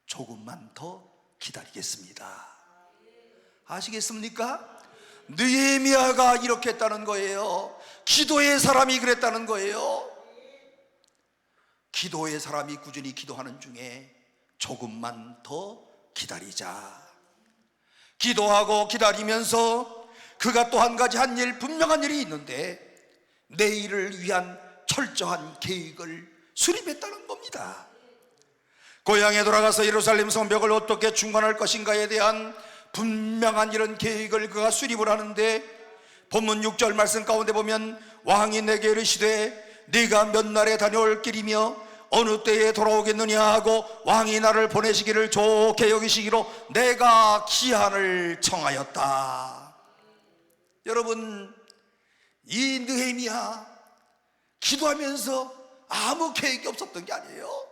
조금만 더 기다리겠습니다. 아시겠습니까? 느헤미야가 이렇게 했다는 거예요. 기도의 사람이 그랬다는 거예요. 기도의 사람이 꾸준히 기도하는 중에 조금만 더 기다리자. 기도하고 기다리면서 그가 또 한 가지 한 일, 분명한 일이 있는데, 내일을 위한 철저한 계획을 수립했다는 겁니다. 고향에 돌아가서 예루살렘 성벽을 어떻게 중건할 것인가에 대한 분명한 이런 계획을 그가 수립을 하는데, 본문 6절 말씀 가운데 보면 왕이 내게 이르시되 네가 몇 날에 다녀올 길이며 어느 때에 돌아오겠느냐 하고 왕이 나를 보내시기를 좋게 여기시기로 내가 기한을 청하였다. 여러분, 이 느헤미야 기도하면서 아무 계획이 없었던 게 아니에요.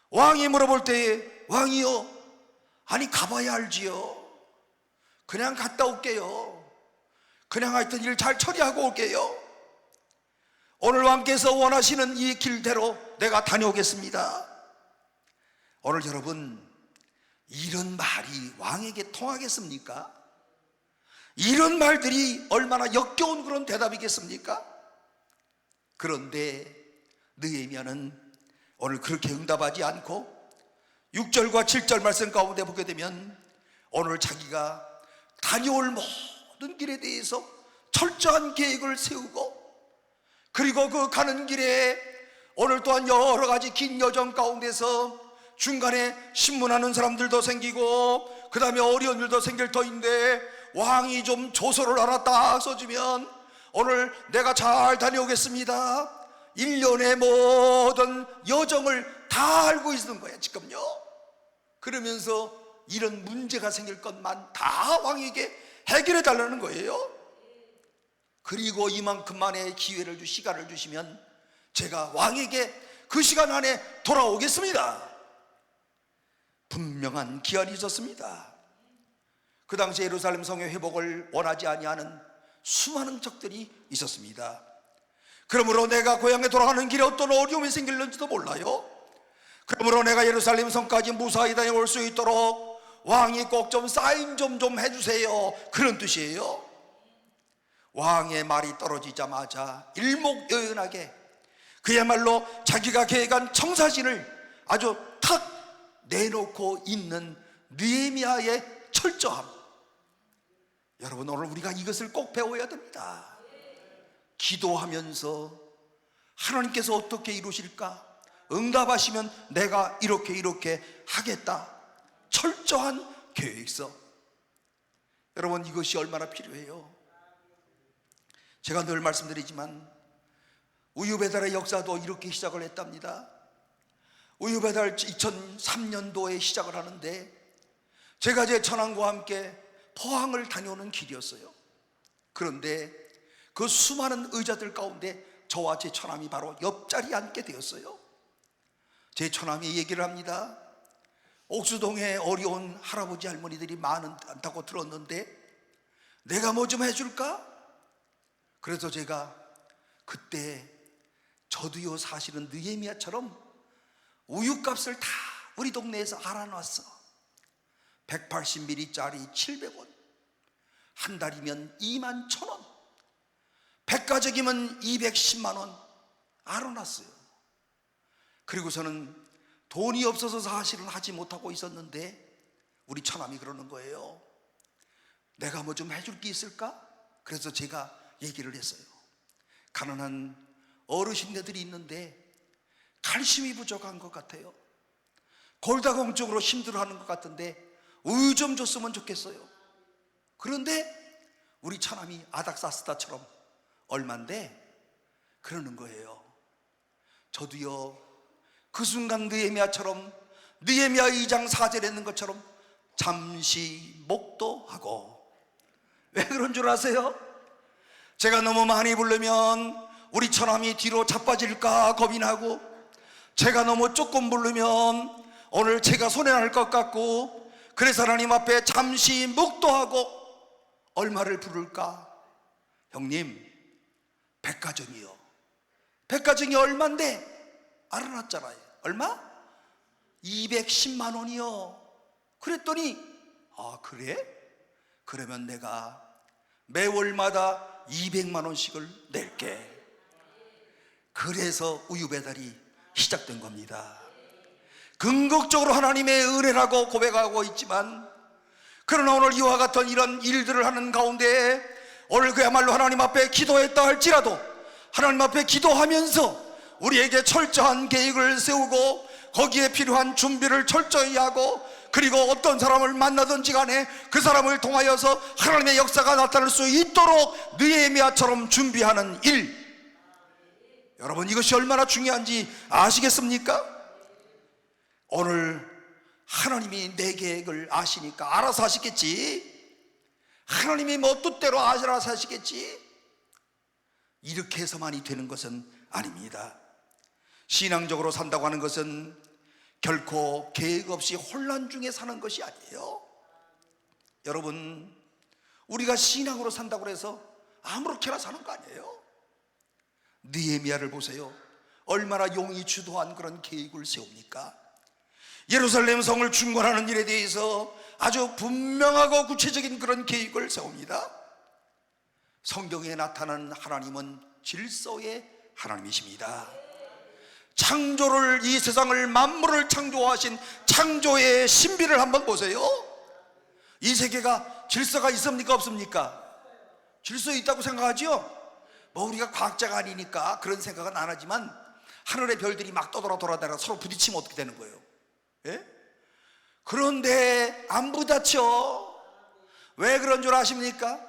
왕이 물어볼 때에 왕이요, 아니 가봐야 알지요. 그냥 갔다 올게요. 그냥 하여튼 일 잘 처리하고 올게요. 오늘 왕께서 원하시는 이 길대로 내가 다녀오겠습니다. 오늘 여러분, 이런 말이 왕에게 통하겠습니까? 이런 말들이 얼마나 역겨운 그런 대답이겠습니까? 그런데 느헤미야는 오늘 그렇게 응답하지 않고 6절과 7절 말씀 가운데 보게 되면 오늘 자기가 다녀올 모든 길에 대해서 철저한 계획을 세우고, 그리고 그 가는 길에 오늘 또한 여러 가지 긴 여정 가운데서 중간에 신문하는 사람들도 생기고 그 다음에 어려운 일도 생길 터인데, 왕이 좀 조서를 하나 딱 써주면 오늘 내가 잘 다녀오겠습니다, 1년의 모든 여정을 다 알고 있는 거야 지금요. 그러면서 이런 문제가 생길 것만 다 왕에게 해결해 달라는 거예요. 그리고 이만큼만의 기회를 시간을 주시면 제가 왕에게 그 시간 안에 돌아오겠습니다. 분명한 기한이 있었습니다. 그 당시 예루살렘 성의 회복을 원하지 아니하는 수많은 적들이 있었습니다. 그러므로 내가 고향에 돌아가는 길에 어떤 어려움이 생길는지도 몰라요. 그러므로 내가 예루살렘 성까지 무사히 다녀올 수 있도록 왕이 꼭 좀 사인 좀 해주세요, 그런 뜻이에요. 왕의 말이 떨어지자마자 일목요연하게 그야말로 자기가 계획한 청사진을 아주 탁 내놓고 있는 느헤미야의 철저함. 여러분, 오늘 우리가 이것을 꼭 배워야 됩니다. 기도하면서 하나님께서 어떻게 이루실까? 응답하시면 내가 이렇게 하겠다. 철저한 계획서. 여러분, 이것이 얼마나 필요해요. 제가 늘 말씀드리지만 우유배달의 역사도 이렇게 시작을 했답니다. 우유배달 2003년도에 시작을 하는데 제가 제 처남과 함께 포항을 다녀오는 길이었어요. 그런데 그 수많은 의자들 가운데 저와 제 처남이 바로 옆자리에 앉게 되었어요. 제 처남이 얘기를 합니다. 옥수동에 어려운 할아버지 할머니들이 많다고 들었는데 내가 뭐 좀 해줄까? 그래서 제가 그때 저도요 사실은 느헤미야처럼 우유값을 다 우리 동네에서 알아놨어. 180ml짜리 700원, 한 달이면 21,000원, 백가적이면 210만원 알아놨어요. 그리고서는 돈이 없어서 사실은 하지 못하고 있었는데 우리 처남이 그러는 거예요. 내가 뭐 좀 해줄 게 있을까? 그래서 제가 얘기를 했어요. 가난한 어르신네들이 있는데 칼슘이 부족한 것 같아요. 골다공증으로 힘들어하는 것 같은데 우유 좀 줬으면 좋겠어요. 그런데 우리 처남이 아닥사스다처럼 얼만데 그러는 거예요. 저도요 그 순간 느헤미야처럼 느헤미야 2장 4절에 있는 것처럼 잠시 목도하고. 왜 그런 줄 아세요? 제가 너무 많이 부르면 우리 처남이 뒤로 자빠질까 겁이 나고, 제가 너무 조금 부르면 오늘 제가 손해날 것 같고, 그래서 하나님 앞에 잠시 묵도하고 얼마를 부를까? 형님, 백가정이요. 백가정이 얼만데? 알아놨잖아요. 얼마? 210만 원이요. 그랬더니 아 그래? 그러면 내가 매월마다 200만 원씩을 낼게. 그래서 우유 배달이 시작된 겁니다. 궁극적으로 하나님의 은혜라고 고백하고 있지만, 그러나 오늘 이와 같은 이런 일들을 하는 가운데 오늘 그야말로 하나님 앞에 기도했다 할지라도 하나님 앞에 기도하면서 우리에게 철저한 계획을 세우고 거기에 필요한 준비를 철저히 하고, 그리고 어떤 사람을 만나든지 간에 그 사람을 통하여서 하나님의 역사가 나타날 수 있도록 느헤미야처럼 준비하는 일. 여러분, 이것이 얼마나 중요한지 아시겠습니까? 오늘 하나님이 내 계획을 아시니까 알아서 하시겠지. 하나님이 뭐 뜻대로 알아서 하시겠지. 이렇게 해서만이 되는 것은 아닙니다. 신앙적으로 산다고 하는 것은 결코 계획 없이 혼란 중에 사는 것이 아니에요. 여러분, 우리가 신앙으로 산다고 해서 아무렇게나 사는 거 아니에요. 느헤미야를 보세요. 얼마나 용이 주도한 그런 계획을 세웁니까? 예루살렘 성을 중건하는 일에 대해서 아주 분명하고 구체적인 그런 계획을 세웁니다. 성경에 나타나는 하나님은 질서의 하나님이십니다. 창조를, 이 세상을 만물을 창조하신 창조의 신비를 한번 보세요. 이 세계가 질서가 있습니까 없습니까? 질서 있다고 생각하죠? 뭐 우리가 과학자가 아니니까 그런 생각은 안 하지만 하늘의 별들이 막 떠돌아다가 서로 부딪히면 어떻게 되는 거예요? 예? 그런데 안 부딪혀. 왜 그런 줄 아십니까?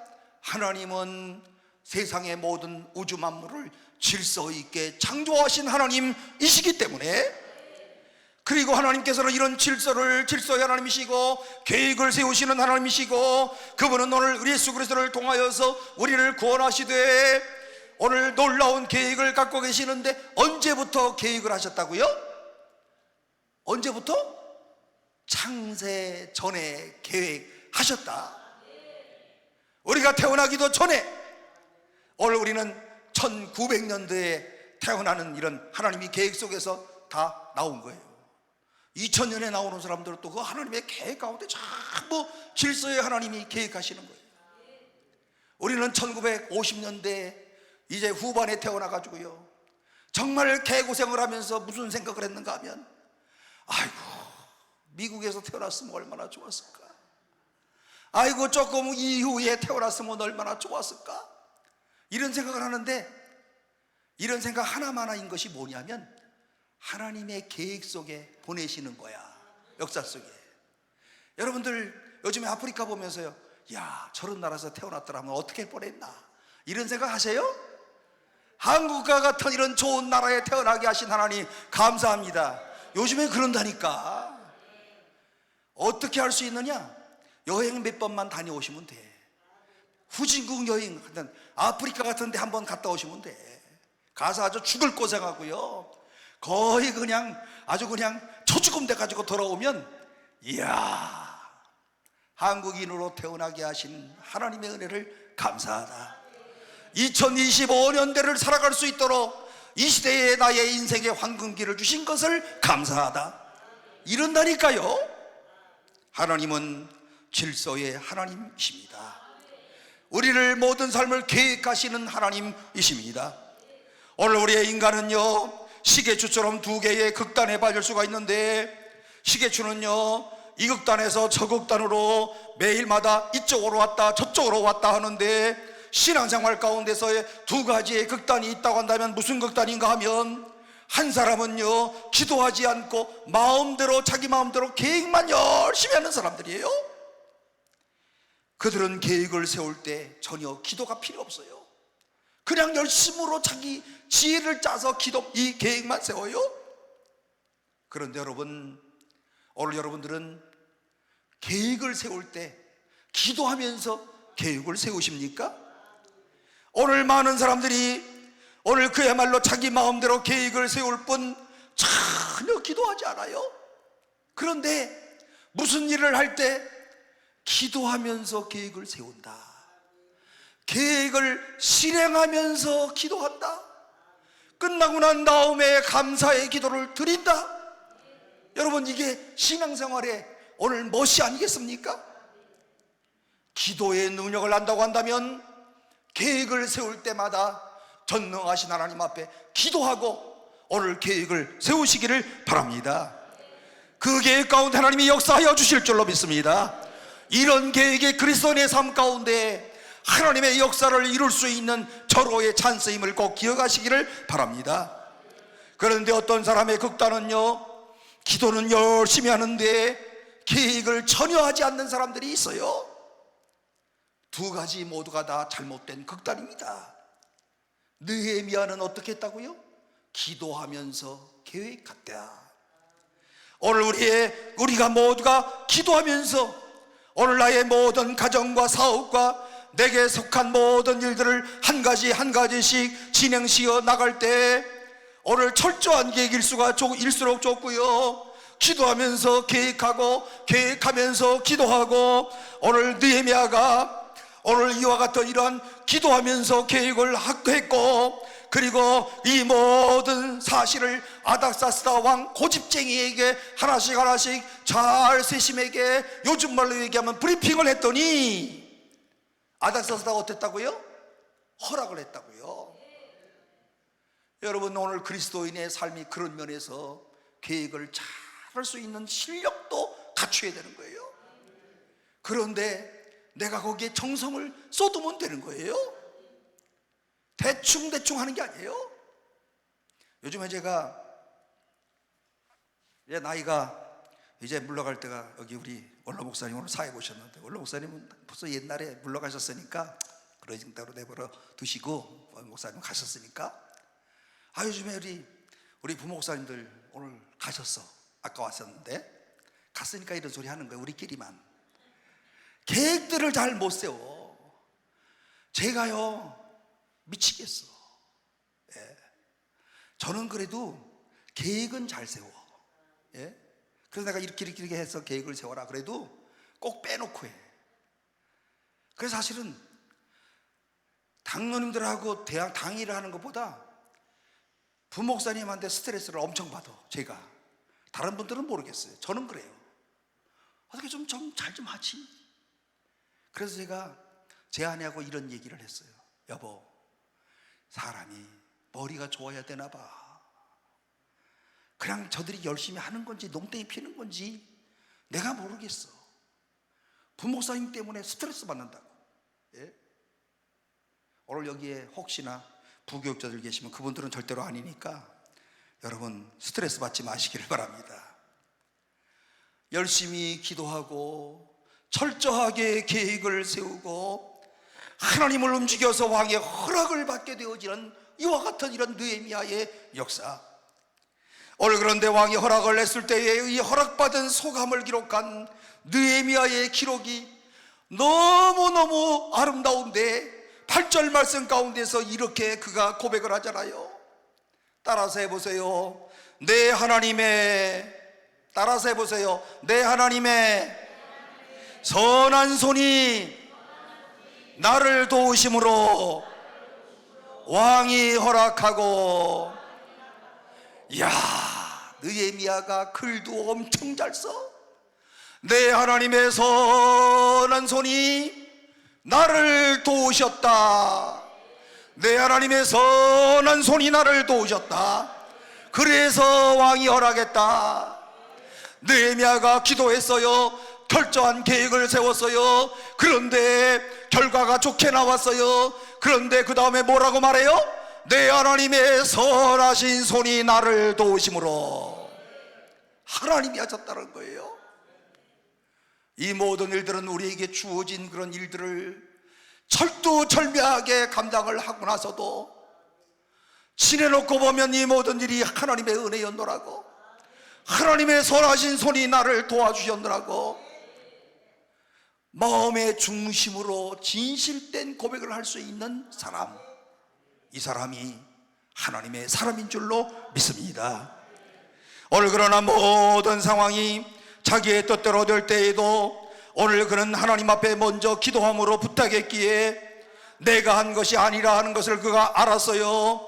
하나님은 세상의 모든 우주 만물을 질서 있게 창조하신 하나님이시기 때문에, 그리고 하나님께서는 이런 질서의 하나님이시고 계획을 세우시는 하나님이시고, 그분은 오늘 우리 예수 그리스도를 통하여서 우리를 구원하시되 오늘 놀라운 계획을 갖고 계시는데, 언제부터 계획을 하셨다고요? 언제부터? 창세 전에 계획하셨다. 우리가 태어나기도 전에 오늘 우리는 1900년도에 태어나는 이런 하나님의 계획 속에서 다 나온 거예요. 2000년에 나오는 사람들은 또 그 하나님의 계획 가운데 전부 질서의 하나님이 계획하시는 거예요. 우리는 1950년대 이제 후반에 태어나가지고요, 정말 개고생을 하면서 무슨 생각을 했는가 하면, 아이고, 미국에서 태어났으면 얼마나 좋았을까, 아이고, 조금 이후에 태어났으면 얼마나 좋았을까, 이런 생각을 하는데, 이런 생각 하나만인 것이 뭐냐면 하나님의 계획 속에 보내시는 거야. 역사 속에. 여러분들 요즘에 아프리카 보면서요, 야, 저런 나라에서 태어났더라면 어떻게 뻔했나, 이런 생각 하세요? 한국과 같은 이런 좋은 나라에 태어나게 하신 하나님 감사합니다. 요즘에 그런다니까. 어떻게 할 수 있느냐? 여행 몇 번만 다녀오시면 돼. 후진국 여행, 아프리카 같은 데 한번 갔다 오시면 돼. 가서 아주 죽을 고생하고요, 거의 그냥 아주 그냥 초죽음 돼가지고 돌아오면, 이야, 한국인으로 태어나게 하신 하나님의 은혜를 감사하다. 2025년대를 살아갈 수 있도록 이 시대에 나의 인생의 황금기를 주신 것을 감사하다, 이런다니까요. 하나님은 질서의 하나님이십니다. 우리를 모든 삶을 계획하시는 하나님이십니다. 오늘 우리의 인간은요, 시계추처럼 두 개의 극단에 빠질 수가 있는데, 시계추는요, 이 극단에서 저 극단으로 매일마다 이쪽으로 왔다 저쪽으로 왔다 하는데, 신앙생활 가운데서의 두 가지의 극단이 있다고 한다면 무슨 극단인가 하면, 한 사람은요, 기도하지 않고 마음대로 자기 마음대로 계획만 열심히 하는 사람들이에요. 그들은 계획을 세울 때 전혀 기도가 필요 없어요. 그냥 열심으로 자기 지혜를 짜서 이 계획만 세워요. 그런데 여러분, 오늘 여러분들은 계획을 세울 때 기도하면서 계획을 세우십니까? 오늘 많은 사람들이 오늘 그야말로 자기 마음대로 계획을 세울 뿐 전혀 기도하지 않아요. 그런데 무슨 일을 할 때 기도하면서 계획을 세운다, 계획을 실행하면서 기도한다, 끝나고 난 다음에 감사의 기도를 드린다. 여러분, 이게 신앙생활의 오늘 멋이 아니겠습니까? 기도의 능력을 안다고 한다면 계획을 세울 때마다 전능하신 하나님 앞에 기도하고 오늘 계획을 세우시기를 바랍니다. 그 계획 가운데 하나님이 역사하여 주실 줄로 믿습니다. 이런 계획의 그리스도인의 삶 가운데 하나님의 역사를 이룰 수 있는 절호의 찬스임을 꼭 기억하시기를 바랍니다. 그런데 어떤 사람의 극단은요, 기도는 열심히 하는데 계획을 전혀 하지 않는 사람들이 있어요. 두 가지 모두가 다 잘못된 극단입니다. 느헤미야는 어떻게 했다고요? 기도하면서 계획했다. 오늘 우리가 모두가 기도하면서 오늘 나의 모든 가정과 사업과 내게 속한 모든 일들을 한 가지 한 가지씩 진행시켜 나갈 때 오늘 철저한 계획일수록 좋고요, 기도하면서 계획하고 계획하면서 기도하고, 오늘 느헤미야가 오늘 이와 같은 이러한 기도하면서 계획을 했고, 그리고 이 모든 사실을 아닥사스다 왕 고집쟁이에게 하나씩 잘 세심에게, 요즘 말로 얘기하면 브리핑을 했더니 아닥사스다가 어땠다고요? 허락을 했다고요. 여러분, 오늘 그리스도인의 삶이 그런 면에서 계획을 잘 할 수 있는 실력도 갖춰야 되는 거예요. 그런데 내가 거기에 정성을 쏟으면 되는 거예요. 대충 하는 게 아니에요. 요즘에 제가 이제 나이가 이제 물러갈 때가, 여기 우리 원로 목사님 오늘 사회 보셨는데, 원로 목사님은 벌써 옛날에 물러가셨으니까 그러진 대로 내버려 두시고 목사님 가셨으니까, 요즘에 우리 부목사님들 오늘 가셨어. 아까 왔었는데 갔으니까 이런 소리 하는 거예요. 우리끼리만 계획들을 잘 못 세워. 제가요 미치겠어. 예. 저는 그래도 계획은 잘 세워. 예? 그래서 내가 이렇게 해서 계획을 세워라 그래도 꼭 빼놓고 해. 그래서 사실은 다 장로님들하고 당의를 하는 것보다 부목사님한테 스트레스를 엄청 받아. 제가 다른 분들은 모르겠어요. 저는 그래요. 어떻게 좀 잘 좀 하지. 그래서 제가 제 아내하고 이런 얘기를 했어요. 여보, 사람이 머리가 좋아야 되나 봐. 그냥 저들이 열심히 하는 건지 농땡이 피는 건지 내가 모르겠어. 부목사님 때문에 스트레스 받는다고. 예? 오늘 여기에 혹시나 부교육자들 계시면 그분들은 절대로 아니니까 여러분 스트레스 받지 마시기를 바랍니다. 열심히 기도하고 철저하게 계획을 세우고 하나님을 움직여서 왕의 허락을 받게 되어지는 이와 같은 이런 느헤미야의 역사. 오늘 그런데 왕이 허락을 냈을 때에 이 허락받은 소감을 기록한 느헤미야의 기록이 너무너무 아름다운데 8절 말씀 가운데서 이렇게 그가 고백을 하잖아요. 따라서 해보세요. 내 하나님의, 따라서 해보세요. 내 하나님의 선한 손이 나를 도우심으로 왕이 허락하고. 이야, 느헤미야가 글도 엄청 잘 써. 내 하나님의 선한 손이 나를 도우셨다. 내 하나님의 선한 손이 나를 도우셨다. 그래서 왕이 허락했다. 느헤미야가 기도했어요. 철저한 계획을 세웠어요. 그런데 결과가 좋게 나왔어요. 그런데 그 다음에 뭐라고 말해요? 내 하나님의 선하신 손이 나를 도우심으로. 하나님이 하셨다는 거예요. 이 모든 일들은 우리에게 주어진 그런 일들을 철두철미하게 감당을 하고 나서도 지내놓고 보면 이 모든 일이 하나님의 은혜였노라고, 하나님의 선하신 손이 나를 도와주셨노라고 마음의 중심으로 진실된 고백을 할 수 있는 사람, 이 사람이 하나님의 사람인 줄로 믿습니다. 오늘 그러나 모든 상황이 자기의 뜻대로 될 때에도 오늘 그는 하나님 앞에 먼저 기도함으로 부탁했기에 내가 한 것이 아니라 하는 것을 그가 알았어요.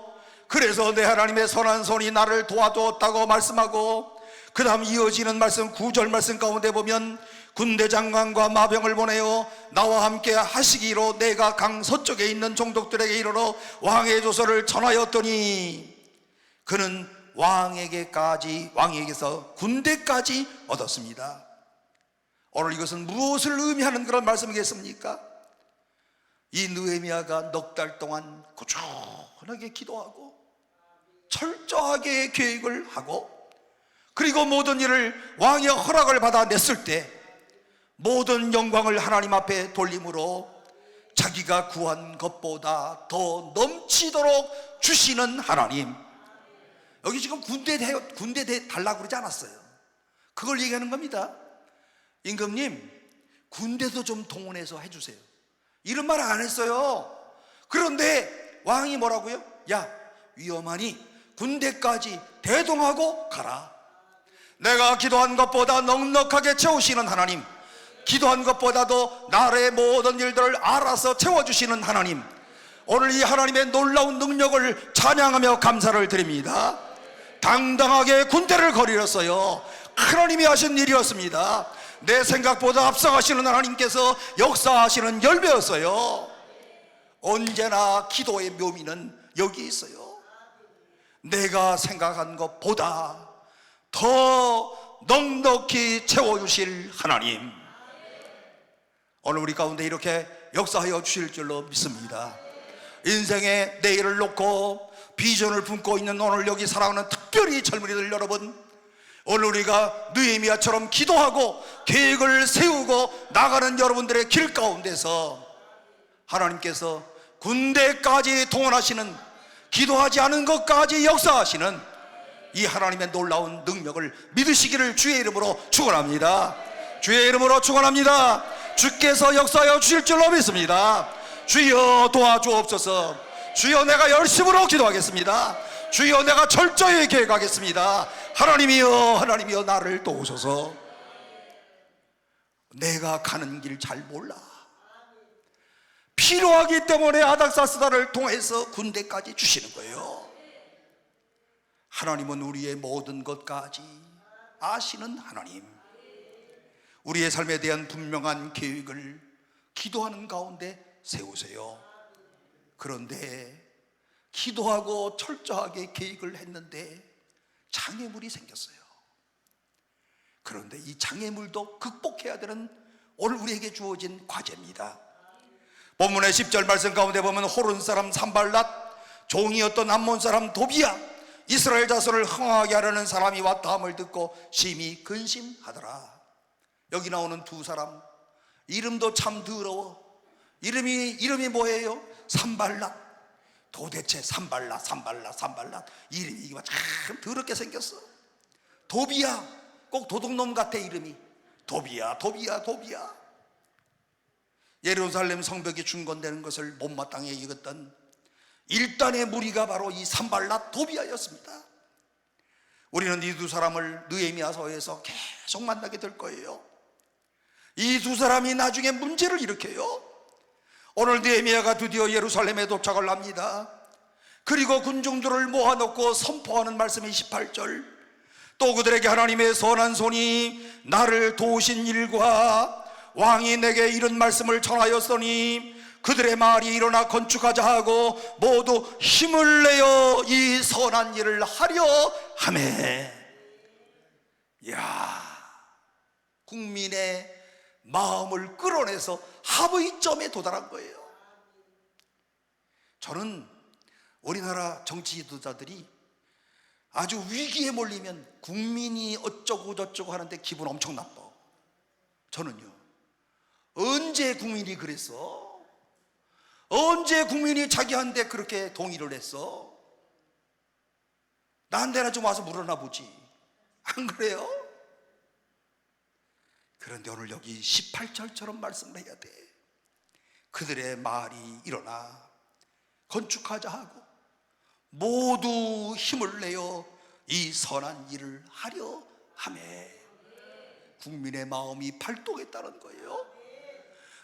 그래서 내 하나님의 선한 손이 나를 도와주었다고 말씀하고, 그 다음 이어지는 말씀 9절 말씀 가운데 보면 군대 장관과 마병을 보내어 나와 함께 하시기로 내가 강 서쪽에 있는 종족들에게 이르러 왕의 조서를 전하였더니 그는 왕에게서 군대까지 얻었습니다. 오늘 이것은 무엇을 의미하는 그런 말씀이겠습니까? 이 느헤미야가 넉 달 동안 꾸준하게 기도하고 철저하게 계획을 하고, 그리고 모든 일을 왕의 허락을 받아 냈을 때 모든 영광을 하나님 앞에 돌림으로 자기가 구한 것보다 더 넘치도록 주시는 하나님. 여기 지금 군대 달라고 그러지 않았어요. 그걸 얘기하는 겁니다. 임금님, 군대도 좀 동원해서 해주세요, 이런 말 안 했어요. 그런데 왕이 뭐라고요? 야, 위험하니 군대까지 대동하고 가라. 내가 기도한 것보다 넉넉하게 채우시는 하나님, 기도한 것보다도 나의 모든 일들을 알아서 채워주시는 하나님, 오늘 이 하나님의 놀라운 능력을 찬양하며 감사를 드립니다. 당당하게 군대를 거리렀어요. 하나님이 하신 일이었습니다. 내 생각보다 앞서가시는 하나님께서 역사하시는 열매였어요. 언제나 기도의 묘미는 여기 있어요. 내가 생각한 것보다 더 넉넉히 채워주실 하나님, 오늘 우리 가운데 이렇게 역사하여 주실 줄로 믿습니다. 인생의 내일을 놓고 비전을 품고 있는 오늘 여기 사랑하는 특별히 젊은이들 여러분, 오늘 우리가 느헤미야처럼 기도하고 계획을 세우고 나가는 여러분들의 길 가운데서 하나님께서 군대까지 동원하시는, 기도하지 않은 것까지 역사하시는 이 하나님의 놀라운 능력을 믿으시기를 주의 이름으로 축원합니다. 주의 이름으로 축원합니다. 주께서 역사하여 주실 줄로 믿습니다. 주여 도와주옵소서. 주여 내가 열심으로 기도하겠습니다. 주여 내가 철저히 계획하겠습니다. 하나님이여, 하나님이여 나를 도우소서. 내가 가는 길 잘 몰라. 필요하기 때문에 아닥사스다를 통해서 군대까지 주시는 거예요. 하나님은 우리의 모든 것까지 아시는 하나님, 우리의 삶에 대한 분명한 계획을 기도하는 가운데 세우세요. 그런데 기도하고 철저하게 계획을 했는데 장애물이 생겼어요. 그런데 이 장애물도 극복해야 되는 오늘 우리에게 주어진 과제입니다. 본문의 10절 말씀 가운데 보면 호른 사람 산발랏, 종이었던 암몬 사람 도비야, 이스라엘 자손을 흥하게 하려는 사람이 왔다함을 듣고 심히 근심하더라. 여기 나오는 두 사람 이름도 참 더러워. 이름이 뭐예요? 산발랏. 도대체 산발랏 이름이 참 더럽게 생겼어. 도비야, 꼭 도둑놈 같아. 이름이 도비야. 예루살렘 성벽이 중건되는 것을 못마땅히 이겼던 일단의 무리가 바로 이 산발랏 도비야였습니다. 우리는 이 두 사람을 느헤미야서에서 계속 만나게 될 거예요. 이 두 사람이 나중에 문제를 일으켜요. 오늘 느헤미야가 드디어 예루살렘에 도착을 합니다. 그리고 군중들을 모아놓고 선포하는 말씀이 18절, 또 그들에게 하나님의 선한 손이 나를 도우신 일과 왕이 내게 이런 말씀을 전하였으니 그들의 말이 일어나 건축하자 하고 모두 힘을 내어 이 선한 일을 하려 하매. 야, 국민의 마음을 끌어내서 합의점에 도달한 거예요. 저는 우리나라 정치 지도자들이 아주 위기에 몰리면 국민이 어쩌고 저쩌고 하는데 기분 엄청 나빠. 저는요, 언제 국민이 그랬어? 언제 국민이 자기한테 그렇게 동의를 했어? 나한테나 좀 와서 물어나 보지. 안 그래요? 그런데 오늘 여기 18절처럼 말씀을 해야 돼. 그들의 말이 일어나 건축하자 하고 모두 힘을 내어 이 선한 일을 하려 하매. 국민의 마음이 발동했다는 거예요.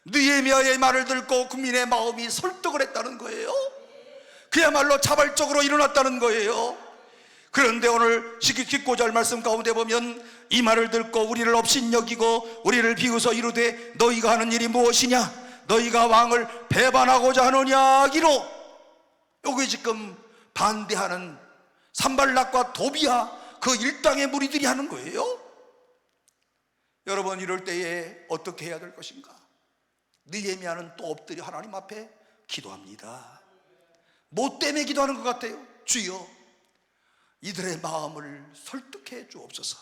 느헤미야의 말을 듣고 국민의 마음이 설득을 했다는 거예요. 그야말로 자발적으로 일어났다는 거예요. 그런데 오늘 19절 말씀 가운데 보면 이 말을 듣고 우리를 업신여기고 우리를 비웃어 이르되 너희가 하는 일이 무엇이냐? 너희가 왕을 배반하고자 하느냐 하기로. 여기 지금 반대하는 산발랏과 도비야, 그 일당의 무리들이 하는 거예요. 여러분, 이럴 때에 어떻게 해야 될 것인가? 느헤미야는 또 엎드려 하나님 앞에 기도합니다. 뭐 때문에 기도하는 것 같아요? 주여, 이들의 마음을 설득해 주옵소서.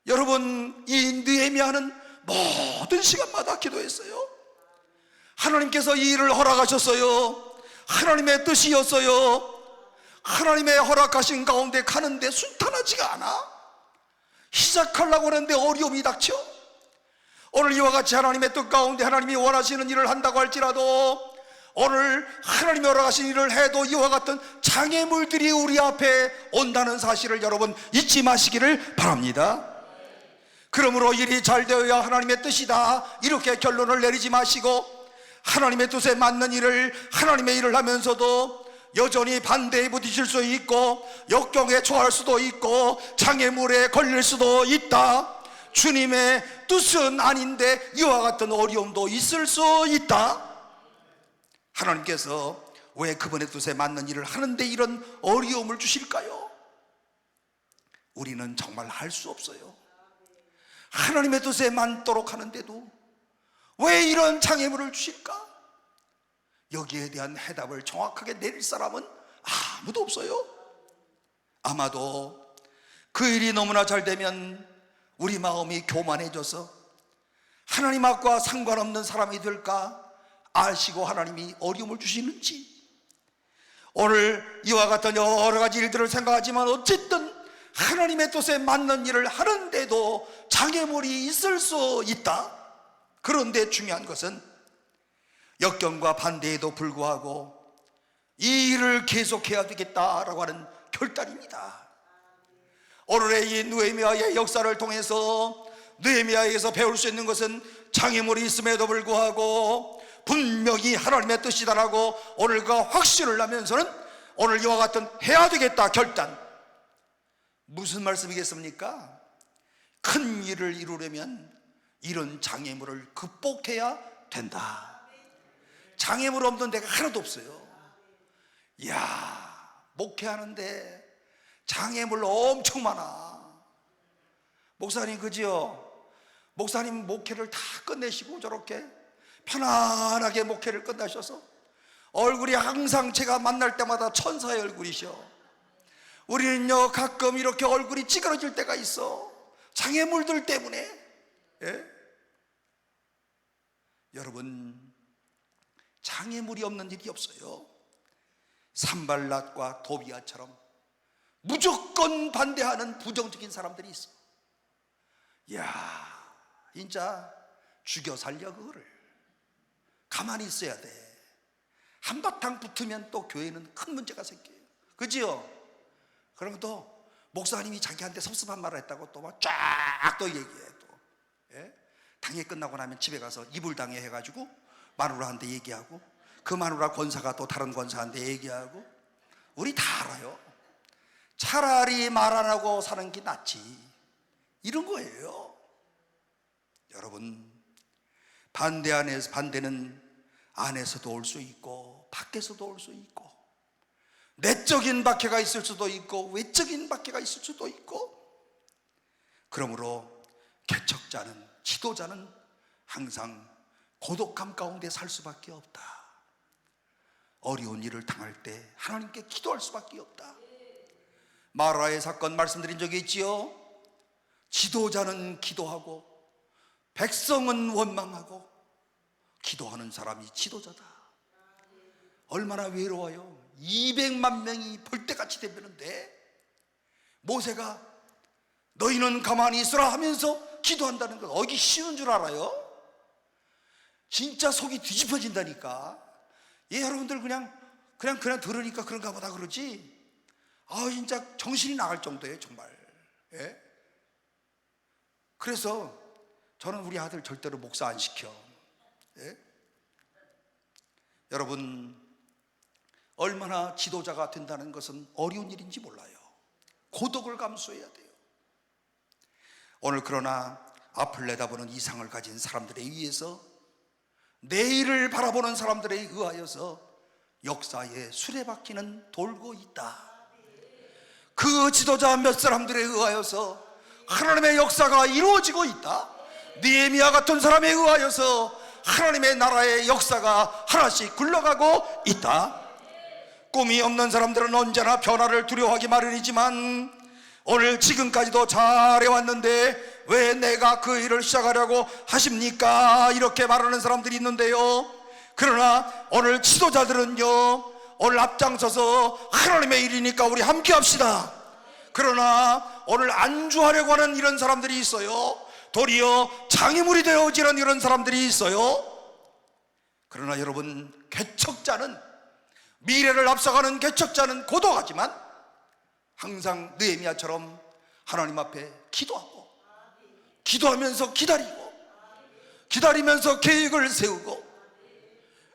여러분, 이 느헤미야는 모든 시간마다 기도했어요. 하나님께서 이 일을 허락하셨어요. 하나님의 뜻이었어요. 하나님의 허락하신 가운데 가는데 순탄하지가 않아. 시작하려고 하는데 어려움이 닥쳐. 오늘 이와 같이 하나님의 뜻 가운데 하나님이 원하시는 일을 한다고 할지라도 오늘 하나님이 허락하신 일을 해도 이와 같은 장애물들이 우리 앞에 온다는 사실을 여러분 잊지 마시기를 바랍니다. 그러므로 일이 잘 되어야 하나님의 뜻이다 이렇게 결론을 내리지 마시고, 하나님의 뜻에 맞는 일을, 하나님의 일을 하면서도 여전히 반대에 부딪힐 수 있고 역경에 처할 수도 있고 장애물에 걸릴 수도 있다. 주님의 뜻은 아닌데 이와 같은 어려움도 있을 수 있다. 하나님께서 왜 그분의 뜻에 맞는 일을 하는데 이런 어려움을 주실까요? 우리는 정말 할 수 없어요. 하나님의 뜻에 맞도록 하는데도 왜 이런 장애물을 주실까? 여기에 대한 해답을 정확하게 내릴 사람은 아무도 없어요. 아마도 그 일이 너무나 잘 되면 우리 마음이 교만해져서 하나님 앞과 상관없는 사람이 될까 아시고 하나님이 어려움을 주시는지. 오늘 이와 같은 여러 가지 일들을 생각하지만 어쨌든 하나님의 뜻에 맞는 일을 하는데도 장애물이 있을 수 있다. 그런데 중요한 것은 역경과 반대에도 불구하고 이 일을 계속해야 되겠다라고 하는 결단입니다. 오늘의 이 느헤미야의 역사를 통해서 느헤미야에게서 배울 수 있는 것은 장애물이 있음에도 불구하고 분명히 하나님의 뜻이다라고 오늘 그 확신을 하면서는 오늘 이와 같은 해야 되겠다 결단. 무슨 말씀이겠습니까? 큰 일을 이루려면 이런 장애물을 극복해야 된다. 장애물 없는 데가 하나도 없어요. 이야, 목회하는데 장애물 엄청 많아. 목사님 그지요? 목사님 목회를 다 끝내시고 저렇게 편안하게 목회를 끝나셔서 얼굴이 항상 제가 만날 때마다 천사의 얼굴이셔. 우리는요 가끔 이렇게 얼굴이 찌그러질 때가 있어. 장애물들 때문에. 예? 여러분, 장애물이 없는 일이 없어요. 산발랏과 도비아처럼 무조건 반대하는 부정적인 사람들이 있어. 이야, 진짜 죽여 살려 그거를. 가만히 있어야 돼. 한바탕 붙으면 또 교회는 큰 문제가 생겨요. 그지요? 그러면 또 목사님이 자기한테 섭섭한 말을 했다고 또 막 쫙 또 얘기해. 또 예? 당회 끝나고 나면 집에 가서 이불당회 해가지고 마누라한테 얘기하고, 그 마누라 권사가 또 다른 권사한테 얘기하고. 우리 다 알아요. 차라리 말 안 하고 사는 게 낫지, 이런 거예요. 여러분, 반대는 안에서도 올 수 있고 밖에서도 올 수 있고, 내적인 박해가 있을 수도 있고 외적인 박해가 있을 수도 있고. 그러므로 개척자는, 지도자는 항상 고독함 가운데 살 수밖에 없다. 어려운 일을 당할 때 하나님께 기도할 수밖에 없다. 마라의 사건 말씀드린 적이 있지요. 지도자는 기도하고 백성은 원망하고, 기도하는 사람이 지도자다. 얼마나 외로워요. 200만 명이 벌떼같이 되는데 모세가 너희는 가만히 있으라 하면서 기도한다는 건 어기 쉬운 줄 알아요? 진짜 속이 뒤집어진다니까. 예, 여러분들 그냥 들으니까 그런가 보다 그러지. 진짜 정신이 나갈 정도예요, 정말. 예? 그래서 저는 우리 아들 절대로 목사 안 시켜. 예? 여러분, 얼마나 지도자가 된다는 것은 어려운 일인지 몰라요. 고독을 감수해야 돼요. 오늘 그러나 앞을 내다보는 이상을 가진 사람들에 의해서, 내일을 바라보는 사람들에 의하여서 역사의 수레바퀴는 돌고 있다. 그 지도자 몇 사람들에 의하여서 하나님의 역사가 이루어지고 있다. 느헤미야 같은 사람에 의하여서 하나님의 나라의 역사가 하나씩 굴러가고 있다. 꿈이 없는 사람들은 언제나 변화를 두려워하기 마련이지만, 오늘 지금까지도 잘해왔는데 왜 내가 그 일을 시작하려고 하십니까? 이렇게 말하는 사람들이 있는데요. 그러나 오늘 지도자들은요, 오늘 앞장서서 하나님의 일이니까 우리 함께 합시다. 그러나 오늘 안주하려고 하는 이런 사람들이 있어요. 도리어 장애물이 되어지는 이런 사람들이 있어요. 그러나 여러분, 개척자는, 미래를 앞서가는 개척자는 고독하지만 항상 느헤미야처럼 하나님 앞에 기도하고, 기도하면서 기다리면서 계획을 세우고,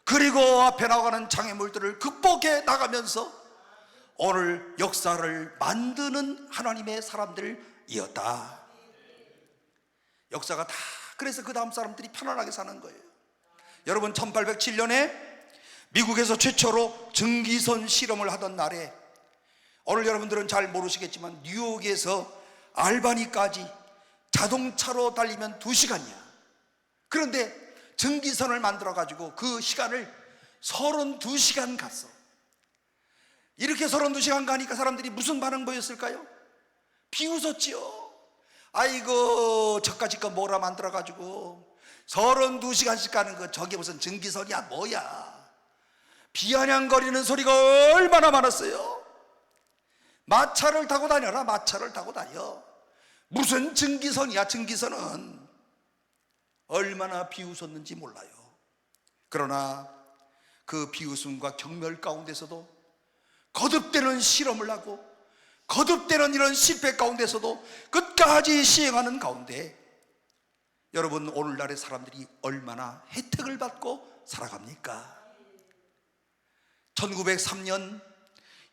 그리고 앞에 나가는 장애물들을 극복해 나가면서 오늘 역사를 만드는 하나님의 사람들이었다. 역사가 다 그래서 그 다음 사람들이 편안하게 사는 거예요. 여러분, 1807년에 미국에서 최초로 증기선 실험을 하던 날에, 오늘 여러분들은 잘 모르시겠지만 뉴욕에서 알바니까지 자동차로 달리면 2시간이야. 그런데 증기선을 만들어 가지고 그 시간을 32시간 갔어. 이렇게 32시간 가니까 사람들이 무슨 반응 보였을까요? 비웃었지요. 아이고, 저까지 거 뭐라 만들어 가지고 32시간씩 가는 거, 저게 무슨 증기선이야 뭐야. 비아냥거리는 소리가 얼마나 많았어요. 마차를 타고 다녀라, 마차를 타고 다녀. 무슨 증기선이야, 증기선은. 얼마나 비웃었는지 몰라요. 그러나 그 비웃음과 경멸 가운데서도, 거듭되는 실험을 하고 거듭되는 이런 실패 가운데서도 끝까지 시행하는 가운데 여러분, 오늘날의 사람들이 얼마나 혜택을 받고 살아갑니까? 1903년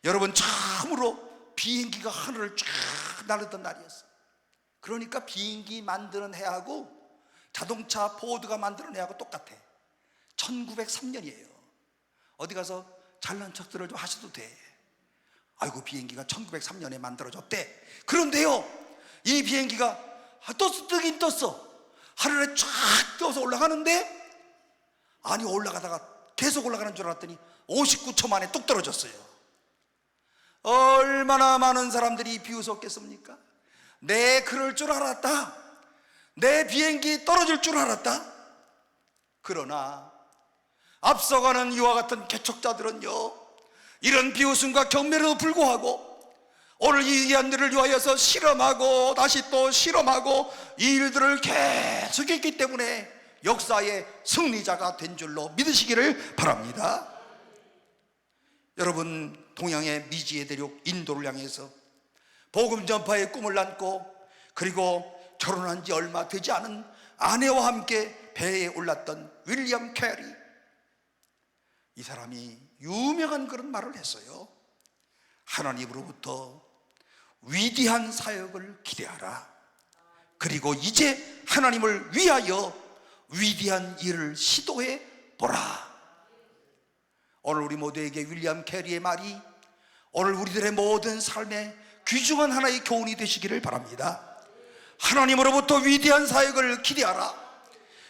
여러분 처음으로 비행기가 하늘을 쫙 나르던 날이었어요. 그러니까 비행기 만드는 해하고 자동차 포드가 만드는 해하고 똑같아. 1903년이에요. 어디 가서 잘난 척들을 좀 하셔도 돼. 아이고, 비행기가 1903년에 만들어졌대. 그런데요, 이 비행기가 뜨긴 떴어. 하늘에 쫙 떠서 올라가는데, 아니, 올라가다가 계속 올라가는 줄 알았더니 59초 만에 뚝 떨어졌어요. 얼마나 많은 사람들이 비웃었겠습니까? 내 그럴 줄 알았다. 내 비행기 떨어질 줄 알았다. 그러나 앞서가는 이와 같은 개척자들은요, 이런 비웃음과 경멸에도 불구하고 오늘 이 귀한 일을 위하여서 실험하고 다시 또 실험하고 이 일들을 계속했기 때문에 역사의 승리자가 된 줄로 믿으시기를 바랍니다. 여러분, 동양의 미지의 대륙 인도를 향해서 복음 전파의 꿈을 안고, 그리고 결혼한 지 얼마 되지 않은 아내와 함께 배에 올랐던 윌리엄 캐리, 이 사람이 유명한 그런 말을 했어요. 하나님으로부터 위대한 사역을 기대하라. 그리고 이제 하나님을 위하여 위대한 일을 시도해 보라. 오늘 우리 모두에게 윌리엄 캐리의 말이 오늘 우리들의 모든 삶에 귀중한 하나의 교훈이 되시기를 바랍니다. 하나님으로부터 위대한 사역을 기대하라.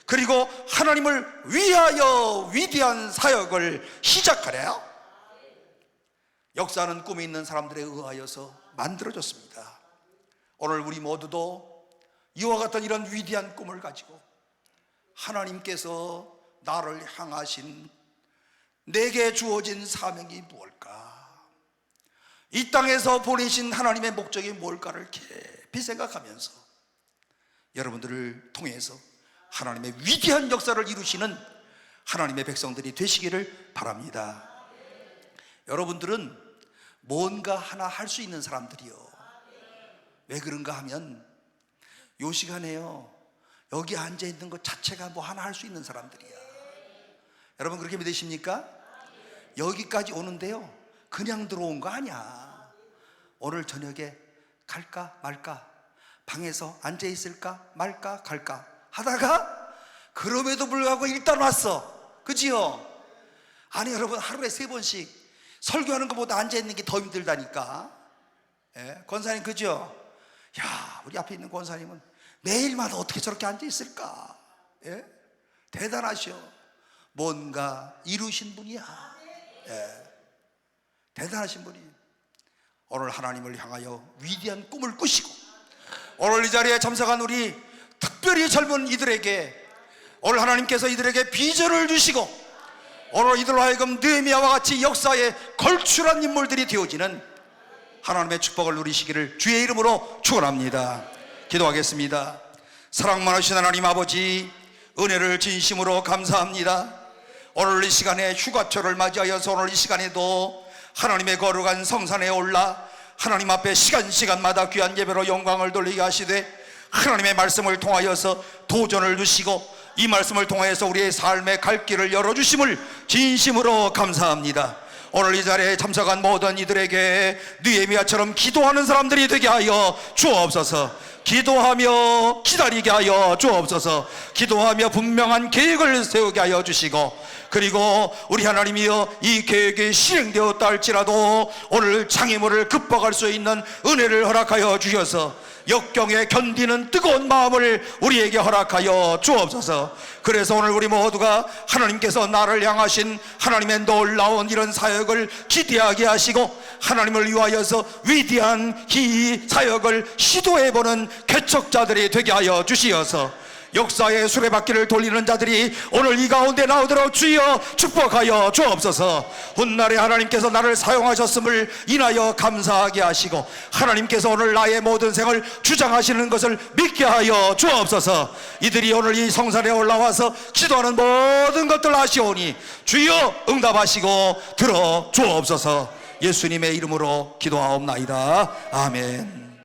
그리고 하나님을 위하여 위대한 사역을 시작하라. 역사는 꿈이 있는 사람들에 의하여서 만들어졌습니다. 오늘 우리 모두도 이와 같은 이런 위대한 꿈을 가지고 하나님께서 나를 향하신, 내게 주어진 사명이 무엇일까, 이 땅에서 보내신 하나님의 목적이 무엇일까를 깊이 생각하면서 여러분들을 통해서 하나님의 위대한 역사를 이루시는 하나님의 백성들이 되시기를 바랍니다. 여러분들은 뭔가 하나 할 수 있는 사람들이요. 왜 그런가 하면 요 시간에요, 여기 앉아 있는 것 자체가 뭐 하나 할 수 있는 사람들이야. 여러분, 그렇게 믿으십니까? 여기까지 오는데요, 그냥 들어온 거 아니야. 오늘 저녁에 갈까 말까, 방에서 앉아 있을까 말까 갈까 하다가 그럼에도 불구하고 일단 왔어. 그지요? 아니, 여러분, 하루에 3번씩 설교하는 것보다 앉아 있는 게 더 힘들다니까. 예? 권사님, 그죠? 야, 우리 앞에 있는 권사님은 매일마다 어떻게 저렇게 앉아 있을까? 예? 대단하셔. 뭔가 이루신 분이야. 예. 대단하신 분이 오늘 하나님을 향하여 위대한 꿈을 꾸시고, 오늘 이 자리에 참석한 우리 특별히 젊은 이들에게 오늘 하나님께서 이들에게 비전을 주시고, 오늘 이들로 하여금 느헤미야와 같이 역사에 걸출한 인물들이 되어지는 하나님의 축복을 누리시기를 주의 이름으로 축원합니다. 기도하겠습니다. 사랑 많으신 하나님 아버지, 은혜를 진심으로 감사합니다. 오늘 이 시간에 휴가철을 맞이하여서 오늘 이 시간에도 하나님의 거룩한 성산에 올라 하나님 앞에 시간마다 귀한 예배로 영광을 돌리게 하시되, 하나님의 말씀을 통하여서 도전을 주시고 이 말씀을 통하여서 우리의 삶의 갈 길을 열어주심을 진심으로 감사합니다. 오늘 이 자리에 참석한 모든 이들에게 느헤미야처럼 기도하는 사람들이 되게 하여 주옵소서. 기도하며 기다리게 하여 주옵소서. 기도하며 분명한 계획을 세우게 하여 주시고, 그리고 우리 하나님이여, 이 계획이 실행되었다 할지라도 오늘 장애물을 극복할 수 있는 은혜를 허락하여 주셔서 역경에 견디는 뜨거운 마음을 우리에게 허락하여 주옵소서. 그래서 오늘 우리 모두가 하나님께서 나를 향하신 하나님의 놀라운 이런 사역을 기대하게 하시고, 하나님을 위하여서 위대한 이 사역을 시도해보는 개척자들이 되게 하여 주시어서 역사의 수레바퀴를 돌리는 자들이 오늘 이 가운데 나오도록 주여 축복하여 주옵소서. 훗날에 하나님께서 나를 사용하셨음을 인하여 감사하게 하시고, 하나님께서 오늘 나의 모든 생을 주장하시는 것을 믿게 하여 주옵소서. 이들이 오늘 이 성산에 올라와서 기도하는 모든 것들 아시오니 주여 응답하시고 들어 주옵소서. 예수님의 이름으로 기도하옵나이다. 아멘.